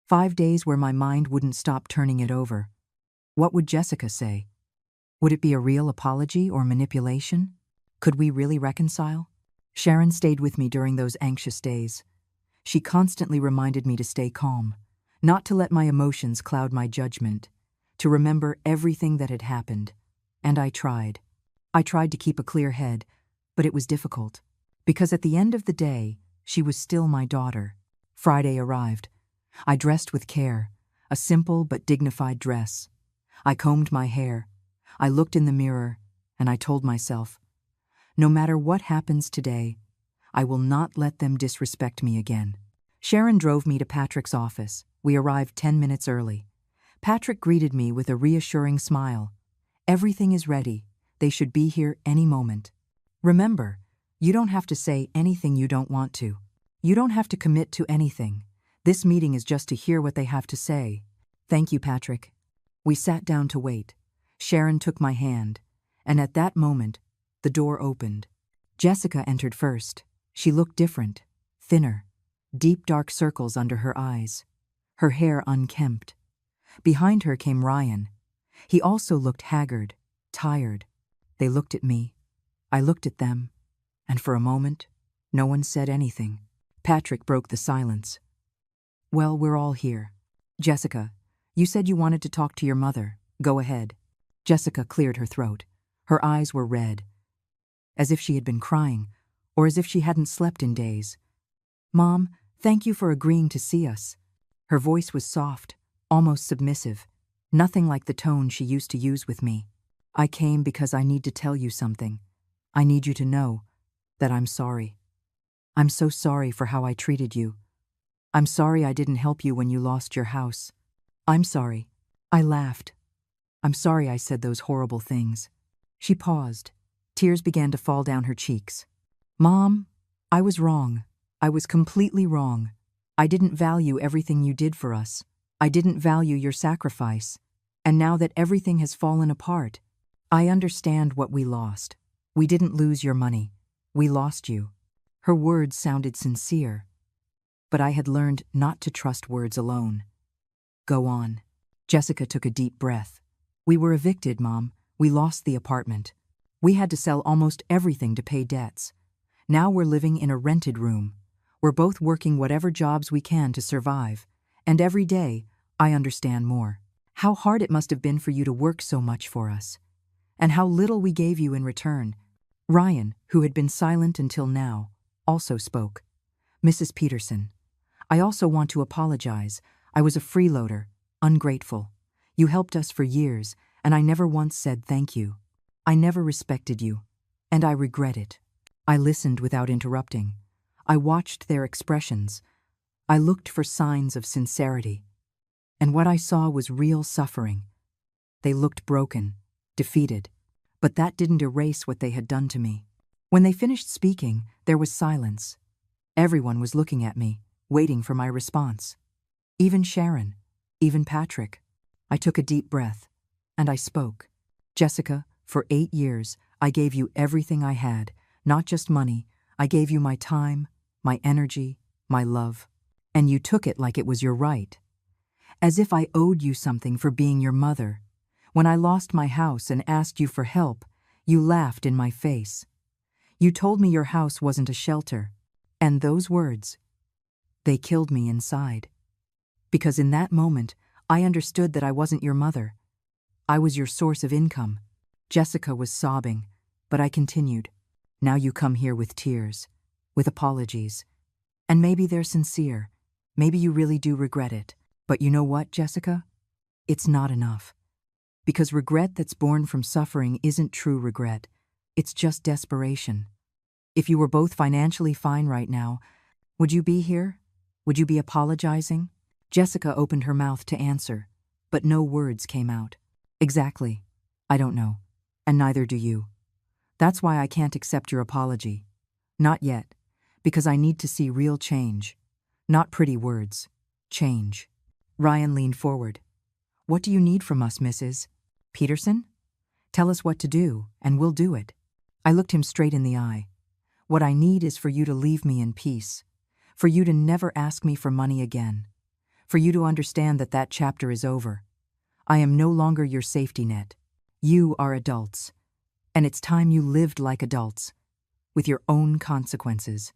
5 days where my mind wouldn't stop turning it over. What would Jessica say? Would it be a real apology or manipulation? Could we really reconcile? Sharon stayed with me during those anxious days. She constantly reminded me to stay calm, not to let my emotions cloud my judgment, to remember everything that had happened. And I tried. I tried to keep a clear head, but it was difficult. Because at the end of the day, she was still my daughter. Friday arrived. I dressed with care, a simple but dignified dress. I combed my hair. I looked in the mirror, and I told myself, no matter what happens today, I will not let them disrespect me again. Sharon drove me to Patrick's office. We arrived 10 minutes early. Patrick greeted me with a reassuring smile. "Everything is ready. They should be here any moment. Remember, you don't have to say anything you don't want to. You don't have to commit to anything. This meeting is just to hear what they have to say." "Thank you, Patrick." We sat down to wait. Sharon took my hand, and at that moment, the door opened. Jessica entered first. She looked different, thinner, deep dark circles under her eyes, her hair unkempt. Behind her came Ryan. He also looked haggard, tired. They looked at me. I looked at them, and for a moment, no one said anything. Patrick broke the silence. "Well, we're all here. Jessica, you said you wanted to talk to your mother. Go ahead." Jessica cleared her throat. Her eyes were red, as if she had been crying, or as if she hadn't slept in days. "Mom, thank you for agreeing to see us." Her voice was soft, almost submissive, nothing like the tone she used to use with me. "I came because I need to tell you something. I need you to know that I'm sorry. I'm so sorry for how I treated you. I'm sorry I didn't help you when you lost your house. I'm sorry." I laughed. "I'm sorry I said those horrible things." She paused. Tears began to fall down her cheeks. "Mom, I was wrong. I was completely wrong. I didn't value everything you did for us. I didn't value your sacrifice. And now that everything has fallen apart, I understand what we lost. We didn't lose your money. We lost you." Her words sounded sincere, but I had learned not to trust words alone. "Go on." Jessica took a deep breath. "We were evicted, Mom. We lost the apartment. We had to sell almost everything to pay debts. Now we're living in a rented room. We're both working whatever jobs we can to survive. And every day, I understand more. How hard it must have been for you to work so much for us. And how little we gave you in return." Ryan, who had been silent until now, also spoke. "Mrs. Peterson, I also want to apologize. I was a freeloader, ungrateful. You helped us for years, and I never once said thank you. I never respected you, and I regret it." I listened without interrupting. I watched their expressions. I looked for signs of sincerity. And what I saw was real suffering. They looked broken, defeated, but that didn't erase what they had done to me. When they finished speaking, there was silence. Everyone was looking at me, waiting for my response. Even Sharon, even Patrick. I took a deep breath, and I spoke. "Jessica, for 8 years, I gave you everything I had, not just money. I gave you my time, my energy, my love. And you took it like it was your right. As if I owed you something for being your mother. When I lost my house and asked you for help, you laughed in my face. You told me your house wasn't a shelter. And those words, they killed me inside. Because in that moment, I understood that I wasn't your mother. I was your source of income. Jessica was sobbing, but I continued. Now you come here with tears, with apologies. And maybe they're sincere. Maybe you really do regret it. But you know what, Jessica? It's not enough. Because regret that's born from suffering isn't true regret. It's just desperation. If you were both financially fine right now, would you be here? Would you be apologizing? Jessica opened her mouth to answer, but no words came out. Exactly. I don't know. And neither do you. That's why I can't accept your apology. Not yet, because I need to see real change. Not pretty words. Change. Ryan leaned forward. What do you need from us, Mrs. Peterson? Tell us what to do, and we'll do it. I looked him straight in the eye. What I need is for you to leave me in peace, for you to never ask me for money again, for you to understand that that chapter is over. I am no longer your safety net. You are adults, and it's time you lived like adults, with your own consequences,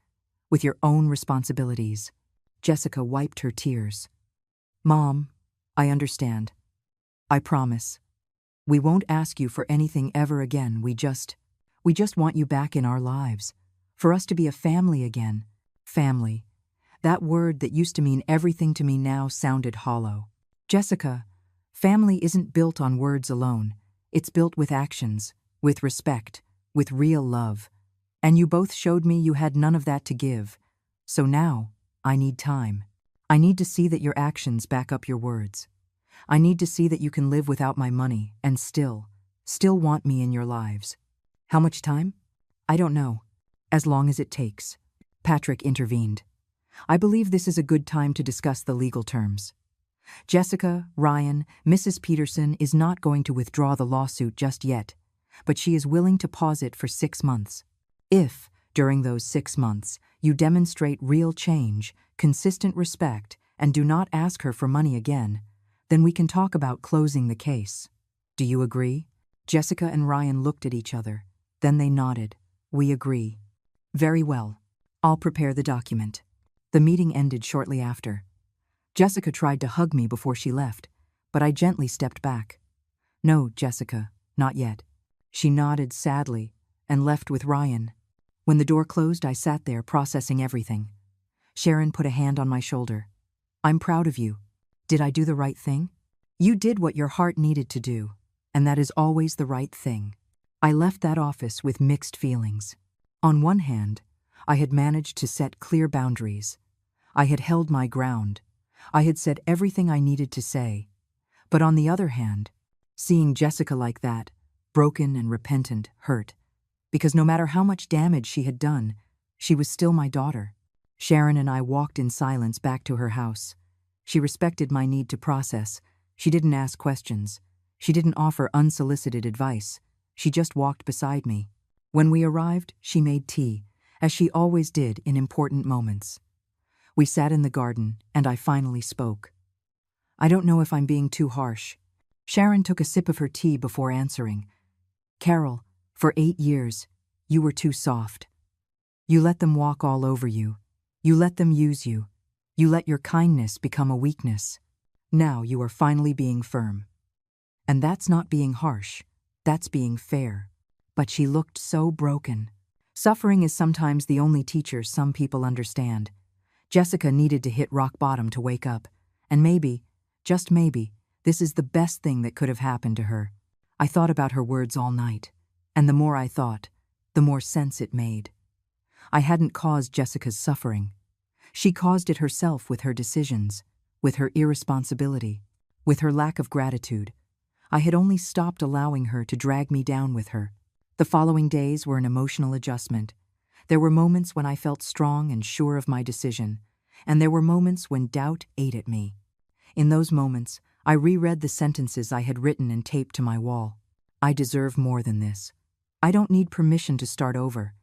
with your own responsibilities. Jessica wiped her tears. Mom, I understand. I promise. We won't ask you for anything ever again. We just want you back in our lives, for us to be a family again. Family. That word that used to mean everything to me now sounded hollow. Jessica, family isn't built on words alone. It's built with actions, with respect, with real love. And you both showed me you had none of that to give. So now, I need time. I need to see that your actions back up your words. I need to see that you can live without my money and still want me in your lives. How much time? I don't know. As long as it takes. Patrick intervened. I believe this is a good time to discuss the legal terms. Jessica, Ryan, Mrs. Peterson is not going to withdraw the lawsuit just yet, but she is willing to pause it for 6 months. If, during those 6 months, you demonstrate real change, consistent respect, and do not ask her for money again, then we can talk about closing the case. Do you agree? Jessica and Ryan looked at each other. Then they nodded. We agree. Very well. I'll prepare the document. The meeting ended shortly after. Jessica tried to hug me before she left, but I gently stepped back. No, Jessica, not yet. She nodded sadly and left with Ryan. When the door closed, I sat there processing everything. Sharon put a hand on my shoulder. I'm proud of you. Did I do the right thing? You did what your heart needed to do, and that is always the right thing. I left that office with mixed feelings. On one hand, I had managed to set clear boundaries. I had held my ground. I had said everything I needed to say. But on the other hand, seeing Jessica like that, broken and repentant, hurt, because no matter how much damage she had done, she was still my daughter. Sharon and I walked in silence back to her house. She respected my need to process. She didn't ask questions. She didn't offer unsolicited advice. She just walked beside me. When we arrived, she made tea, as she always did in important moments. We sat in the garden, and I finally spoke. I don't know if I'm being too harsh. Sharon took a sip of her tea before answering. Carol, for 8 years, you were too soft. You let them walk all over you. You let them use you. You let your kindness become a weakness. Now you are finally being firm. And that's not being harsh. That's being fair. But she looked so broken. Suffering is sometimes the only teacher some people understand. Jessica needed to hit rock bottom to wake up. And maybe, just maybe, this is the best thing that could have happened to her. I thought about her words all night. And the more I thought, the more sense it made. I hadn't caused Jessica's suffering. She caused it herself with her decisions, with her irresponsibility, with her lack of gratitude. I had only stopped allowing her to drag me down with her. The following days were an emotional adjustment. There were moments when I felt strong and sure of my decision, and there were moments when doubt ate at me. In those moments, I reread the sentences I had written and taped to my wall. I deserve more than this. I don't need permission to start over.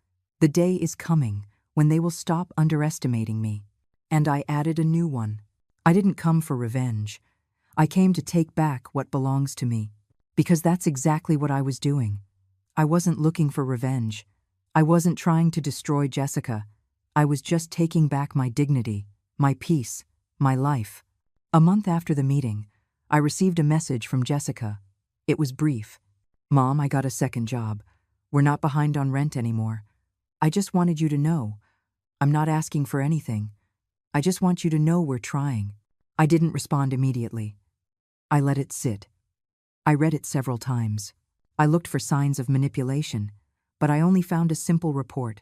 The day is coming when they will stop underestimating me. And I added a new one. I didn't come for revenge. I came to take back what belongs to me, because that's exactly what I was doing. I wasn't looking for revenge. I wasn't trying to destroy Jessica. I was just taking back my dignity, my peace, my life. A month after the meeting, I received a message from Jessica. It was brief. Mom, I got a second job. We're not behind on rent anymore. I just wanted you to know. I'm not asking for anything. I just want you to know we're trying. I didn't respond immediately. I let it sit. I read it several times. I looked for signs of manipulation, but I only found a simple report,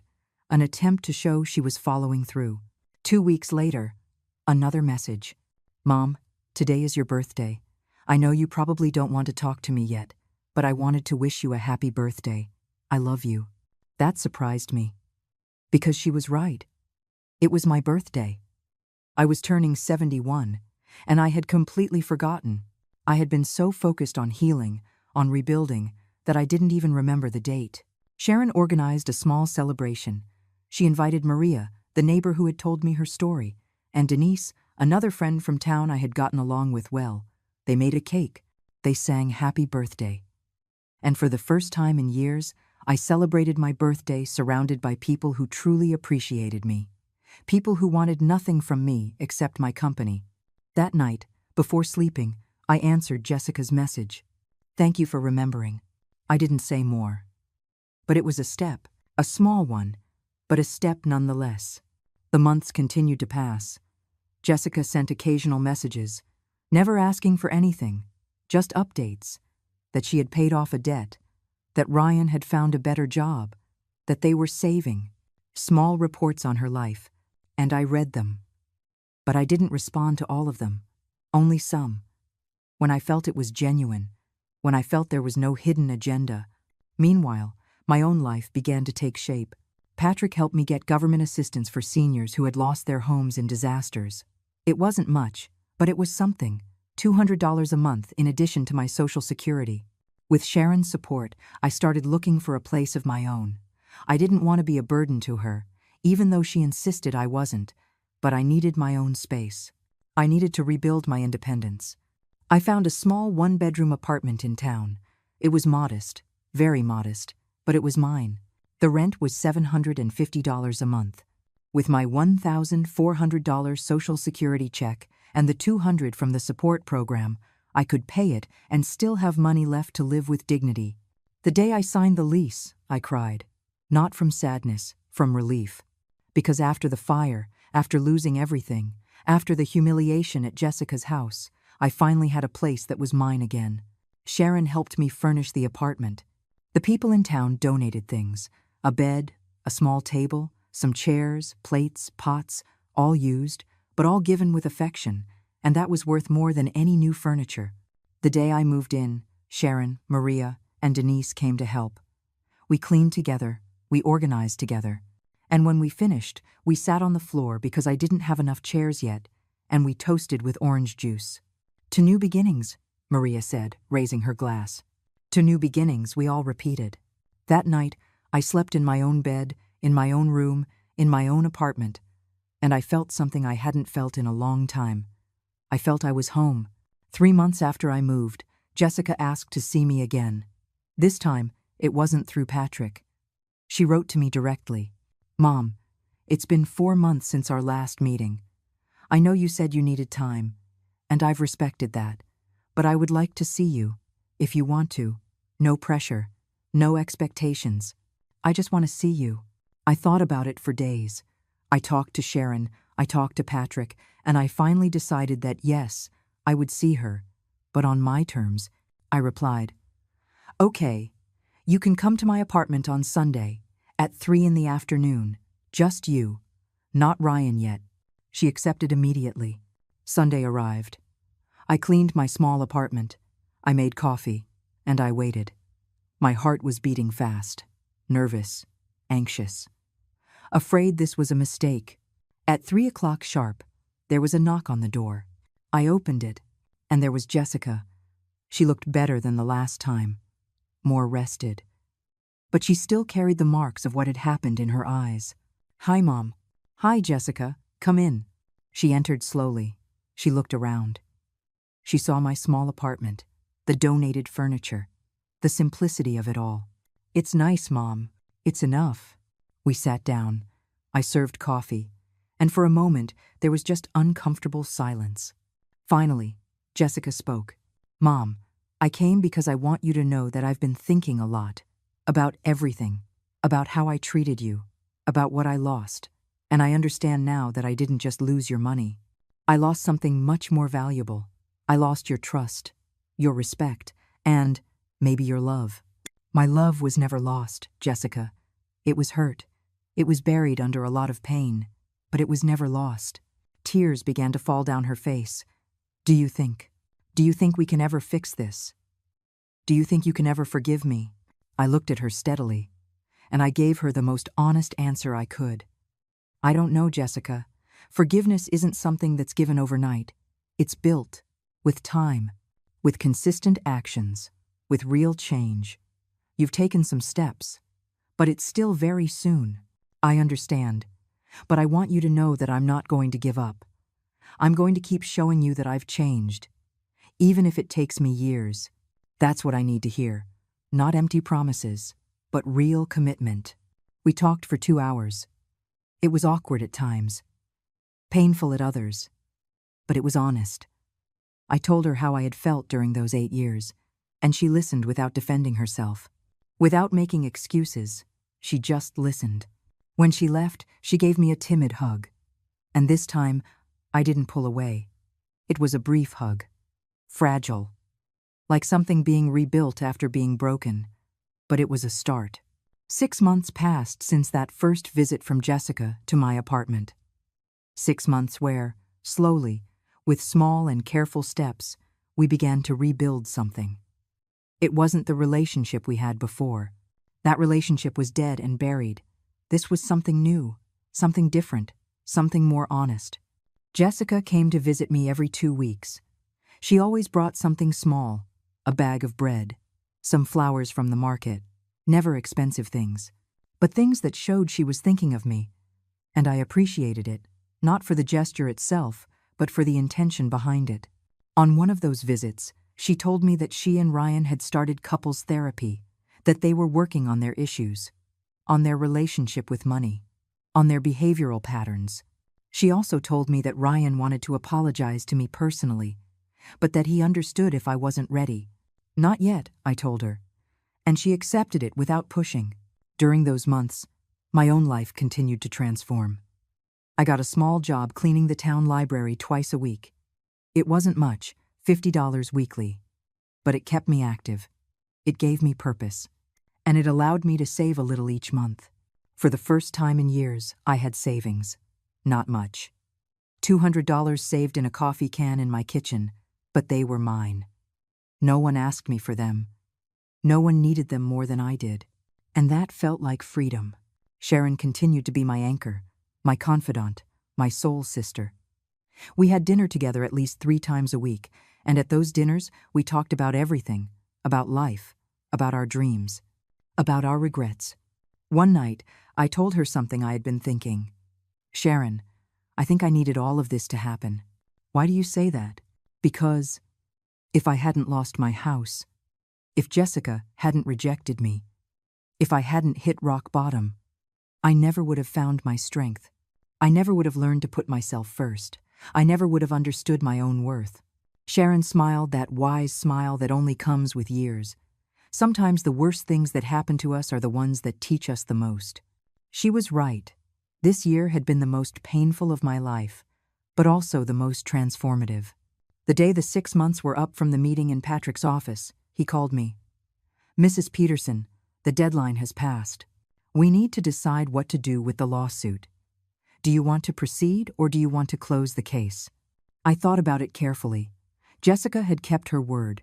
an attempt to show she was following through. 2 weeks later, another message. Mom, today is your birthday. I know you probably don't want to talk to me yet, but I wanted to wish you a happy birthday. I love you. That surprised me. Because she was right. It was my birthday. I was turning 71, and I had completely forgotten. I had been so focused on healing, on rebuilding, that I didn't even remember the date. Sharon organized a small celebration. She invited Maria, the neighbor who had told me her story, and Denise, another friend from town I had gotten along with well. They made a cake. They sang happy birthday. And for the first time in years, I celebrated my birthday surrounded by people who truly appreciated me. People who wanted nothing from me except my company. That night, before sleeping, I answered Jessica's message. Thank you for remembering. I didn't say more. But it was a step, a small one, but a step nonetheless. The months continued to pass. Jessica sent occasional messages, never asking for anything, just updates, that she had paid off a debt, that Ryan had found a better job, that they were saving, small reports on her life, and I read them. But I didn't respond to all of them, only some. When I felt it was genuine, when I felt there was no hidden agenda. Meanwhile, my own life began to take shape. Patrick helped me get government assistance for seniors who had lost their homes in disasters. It wasn't much, but it was something, $200 a month in addition to my Social Security. With Sharon's support, I started looking for a place of my own. I didn't want to be a burden to her, even though she insisted I wasn't, but I needed my own space. I needed to rebuild my independence. I found a small one-bedroom apartment in town. It was modest, very modest, but it was mine. The rent was $750 a month. With my $1,400 Social Security check and the $200 from the support program, I could pay it and still have money left to live with dignity. The day I signed the lease, I cried. Not from sadness, from relief. Because after the fire, after losing everything, after the humiliation at Jessica's house, I finally had a place that was mine again. Sharon helped me furnish the apartment. The people in town donated things. A bed, a small table, some chairs, plates, pots, all used, but all given with affection, and that was worth more than any new furniture. The day I moved in, Sharon, Maria, and Denise came to help. We cleaned together, we organized together, and when we finished, we sat on the floor because I didn't have enough chairs yet, and we toasted with orange juice. To new beginnings, Maria said, raising her glass. To new beginnings, we all repeated. That night, I slept in my own bed, in my own room, in my own apartment, and I felt something I hadn't felt in a long time. I felt I was home. 3 months after I moved, Jessica asked to see me again. This time, it wasn't through Patrick. She wrote to me directly. Mom, it's been 4 months since our last meeting. I know you said you needed time, and I've respected that, but I would like to see you, if you want to. No pressure, no expectations. I just want to see you. I thought about it for days. I talked to Sharon, I talked to Patrick, and I finally decided that yes, I would see her, but on my terms. I replied, okay, you can come to my apartment on Sunday, at 3 in the afternoon, just you, not Ryan yet. She accepted immediately. Sunday arrived. I cleaned my small apartment. I made coffee, and I waited. My heart was beating fast, nervous, anxious. Afraid this was a mistake. At 3 o'clock sharp, there was a knock on the door. I opened it, and there was Jessica. She looked better than the last time, more rested. But she still carried the marks of what had happened in her eyes. Hi, Mom. Hi, Jessica. Come in. She entered slowly. She looked around. She saw my small apartment, the donated furniture, the simplicity of it all. It's nice, Mom. It's enough. We sat down. I served coffee, and for a moment there was just uncomfortable silence. Finally, Jessica spoke. Mom, I came because I want you to know that I've been thinking a lot. About everything. About how I treated you. About what I lost. And I understand now that I didn't just lose your money. I lost something much more valuable. I lost your trust, your respect, and maybe your love. My love was never lost, Jessica. It was hurt. It was buried under a lot of pain, but it was never lost. Tears began to fall down her face. Do you think we can ever fix this? Do you think you can ever forgive me? I looked at her steadily, and I gave her the most honest answer I could. I don't know, Jessica. Forgiveness isn't something that's given overnight. It's built, with time, with consistent actions, with real change. You've taken some steps, but it's still very soon. I understand, but I want you to know that I'm not going to give up. I'm going to keep showing you that I've changed, even if it takes me years. That's what I need to hear. Not empty promises, but real commitment. We talked for 2 hours. It was awkward at times, painful at others, but it was honest. I told her how I had felt during those 8 years, and she listened without defending herself. Without making excuses, she just listened. When she left, she gave me a timid hug. And this time, I didn't pull away. It was a brief hug. Fragile. Like something being rebuilt after being broken. But it was a start. 6 months passed since that first visit from Jessica to my apartment. 6 months where, slowly, with small and careful steps, we began to rebuild something. It wasn't the relationship we had before. That relationship was dead and buried. This was something new, something different, something more honest. Jessica came to visit me every 2 weeks. She always brought something small, a bag of bread, some flowers from the market, never expensive things, but things that showed she was thinking of me. And I appreciated it, not for the gesture itself, but for the intention behind it. On one of those visits, she told me that she and Ryan had started couples therapy, that they were working on their issues, on their relationship with money, on their behavioral patterns. She also told me that Ryan wanted to apologize to me personally, but that he understood if I wasn't ready. Not yet, I told her, and she accepted it without pushing. During those months, my own life continued to transform. I got a small job cleaning the town library twice a week. It wasn't much, $50 weekly, but it kept me active. It gave me purpose, and it allowed me to save a little each month. For the first time in years, I had savings. Not much. $200 saved in a coffee can in my kitchen, but they were mine. No one asked me for them. No one needed them more than I did. And that felt like freedom. Sharon continued to be my anchor, my confidant, my soul sister. We had dinner together at least 3 times a week, and at those dinners, we talked about everything, about life, about our dreams, about our regrets. One night, I told her something I had been thinking. Sharon, I think I needed all of this to happen. Why do you say that? Because if I hadn't lost my house, if Jessica hadn't rejected me, if I hadn't hit rock bottom, I never would have found my strength. I never would have learned to put myself first. I never would have understood my own worth. Sharon smiled that wise smile that only comes with years. Sometimes the worst things that happen to us are the ones that teach us the most. She was right. This year had been the most painful of my life, but also the most transformative. The day the 6 months were up from the meeting in Patrick's office, he called me. Mrs. Peterson, the deadline has passed. We need to decide what to do with the lawsuit. Do you want to proceed or do you want to close the case? I thought about it carefully. Jessica had kept her word.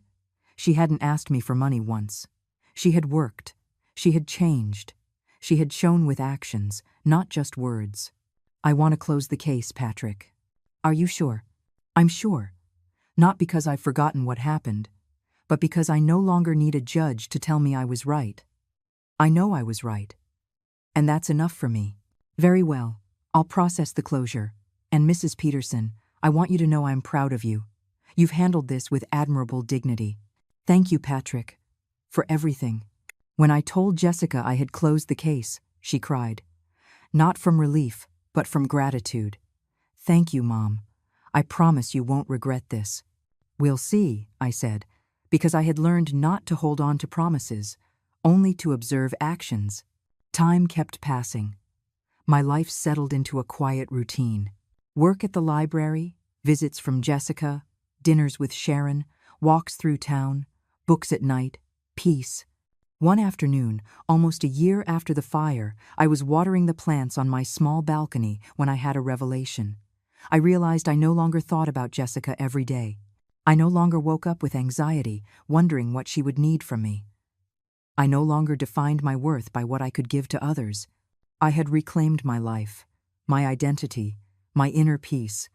She hadn't asked me for money once. She had worked. She had changed. She had shown with actions, not just words. I want to close the case, Patrick. Are you sure? I'm sure. Not because I've forgotten what happened, but because I no longer need a judge to tell me I was right. I know I was right. And that's enough for me. Very well. I'll process the closure. And Mrs. Peterson, I want you to know I'm proud of you. You've handled this with admirable dignity. Thank you, Patrick, for everything. When I told Jessica I had closed the case, she cried. Not from relief, but from gratitude. Thank you, Mom. I promise you won't regret this. We'll see, I said, because I had learned not to hold on to promises, only to observe actions. Time kept passing. My life settled into a quiet routine. Work at the library, visits from Jessica, dinners with Sharon, walks through town, books at night, peace. One afternoon, almost a year after the fire, I was watering the plants on my small balcony when I had a revelation. I realized I no longer thought about Jessica every day. I no longer woke up with anxiety, wondering what she would need from me. I no longer defined my worth by what I could give to others. I had reclaimed my life, my identity, my inner peace.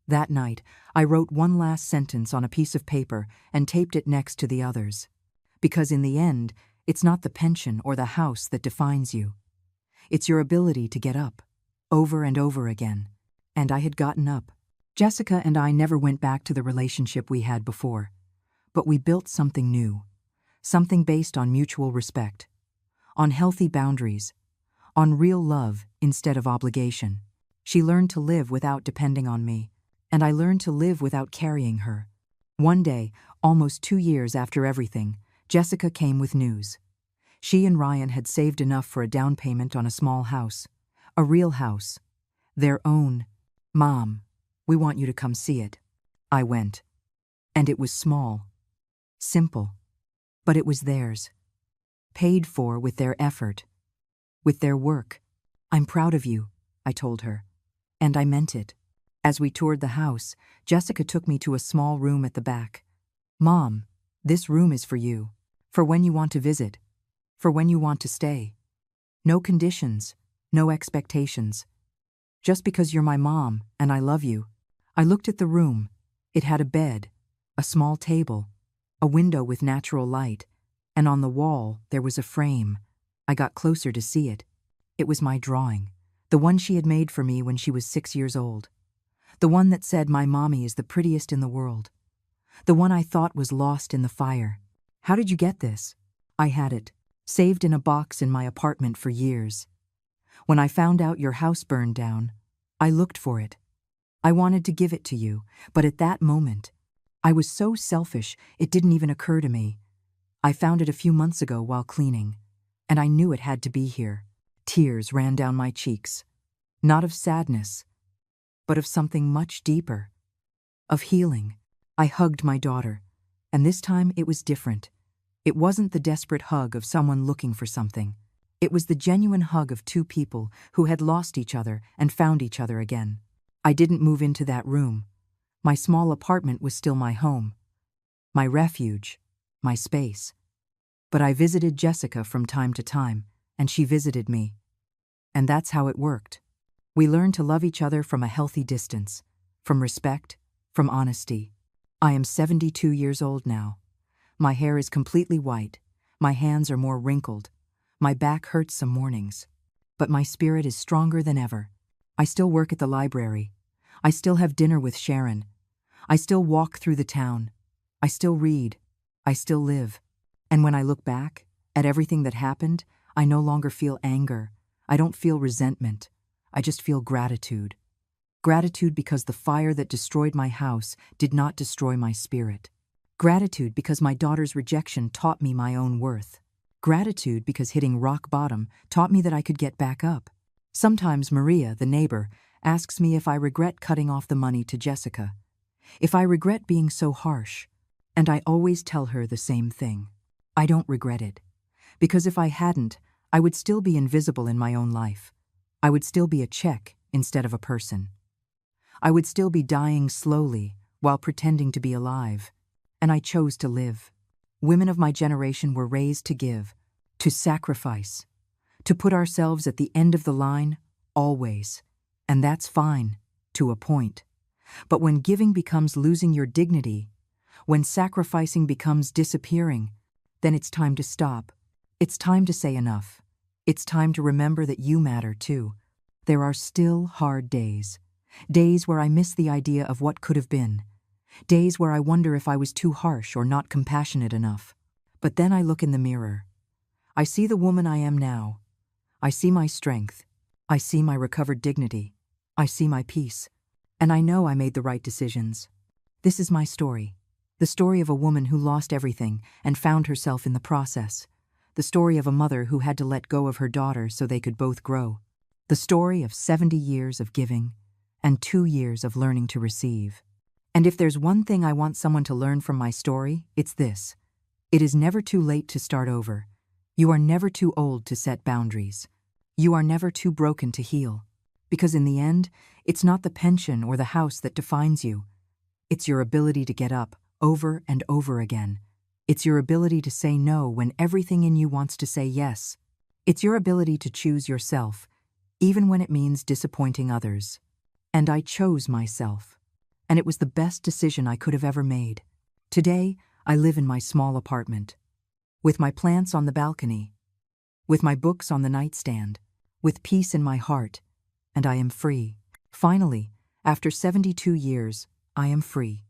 That night, I wrote one last sentence on a piece of paper and taped it next to the others. Because in the end, it's not the pension or the house that defines you. It's your ability to get up, over and over again. And I had gotten up. Jessica and I never went back to the relationship we had before. But we built something new. Something based on mutual respect. On healthy boundaries. On real love instead of obligation. She learned to live without depending on me. And I learned to live without carrying her. One day, almost 2 years after everything, Jessica came with news. She and Ryan had saved enough for a down payment on a small house. A real house. Their own. "Mom, we want you to come see it." I went. And it was small. Simple. But it was theirs. Paid for with their effort. With their work. "I'm proud of you," I told her. And I meant it. As we toured the house, Jessica took me to a small room at the back. "Mom, this room is for you. For when you want to visit. For when you want to stay. No conditions, no expectations. Just because you're my mom and I love you." I looked at the room. It had a bed, a small table, a window with natural light, and on the wall there was a frame. I got closer to see it. It was my drawing, the one she had made for me when she was 6 years old. The one that said my mommy is the prettiest in the world. The one I thought was lost in the fire. "How did you get this?" "I had it, saved in a box in my apartment for years. When I found out your house burned down, I looked for it. I wanted to give it to you, but at that moment, I was so selfish it didn't even occur to me. I found it a few months ago while cleaning, and I knew it had to be here." Tears ran down my cheeks. Not of sadness, but of something much deeper. Of healing. I hugged my daughter, and this time it was different. It wasn't the desperate hug of someone looking for something. It was the genuine hug of two people who had lost each other and found each other again. I didn't move into that room. My small apartment was still my home, my refuge, my space. But I visited Jessica from time to time, and she visited me. And that's how it worked. We learned to love each other from a healthy distance, from respect, from honesty. I am 72 years old now. My hair is completely white, my hands are more wrinkled, my back hurts some mornings. But my spirit is stronger than ever. I still work at the library. I still have dinner with Sharon. I still walk through the town. I still read. I still live. And when I look back at everything that happened, I no longer feel anger. I don't feel resentment. I just feel gratitude. Gratitude because the fire that destroyed my house did not destroy my spirit. Gratitude because my daughter's rejection taught me my own worth. Gratitude because hitting rock bottom taught me that I could get back up. Sometimes Maria, the neighbor, asks me if I regret cutting off the money to Jessica, if I regret being so harsh, and I always tell her the same thing. I don't regret it, because if I hadn't, I would still be invisible in my own life. I would still be a check instead of a person. I would still be dying slowly while pretending to be alive, and I chose to live. Women of my generation were raised to give, to sacrifice, to put ourselves at the end of the line, always. And that's fine, to a point. But when giving becomes losing your dignity, when sacrificing becomes disappearing, then it's time to stop. It's time to say enough. It's time to remember that you matter too. There are still hard days. Days where I miss the idea of what could have been. Days where I wonder if I was too harsh or not compassionate enough. But then I look in the mirror. I see the woman I am now. I see my strength. I see my recovered dignity. I see my peace. And I know I made the right decisions. This is my story. The The story of a woman who lost everything and found herself in the process. The story of a mother who had to let go of her daughter so they could both grow. The story of 70 years of giving and 2 years of learning to receive. And if there's one thing I want someone to learn from my story, it's this. It is never too late to start over. You are never too old to set boundaries. You are never too broken to heal. Because in the end, it's not the pension or the house that defines you. It's your ability to get up over and over again. It's your ability to say no when everything in you wants to say yes. It's your ability to choose yourself, even when it means disappointing others. And I chose myself. And it was the best decision I could have ever made. Today, I live in my small apartment, with my plants on the balcony, with my books on the nightstand, with peace in my heart, and I am free. Finally, after 72 years, I am free.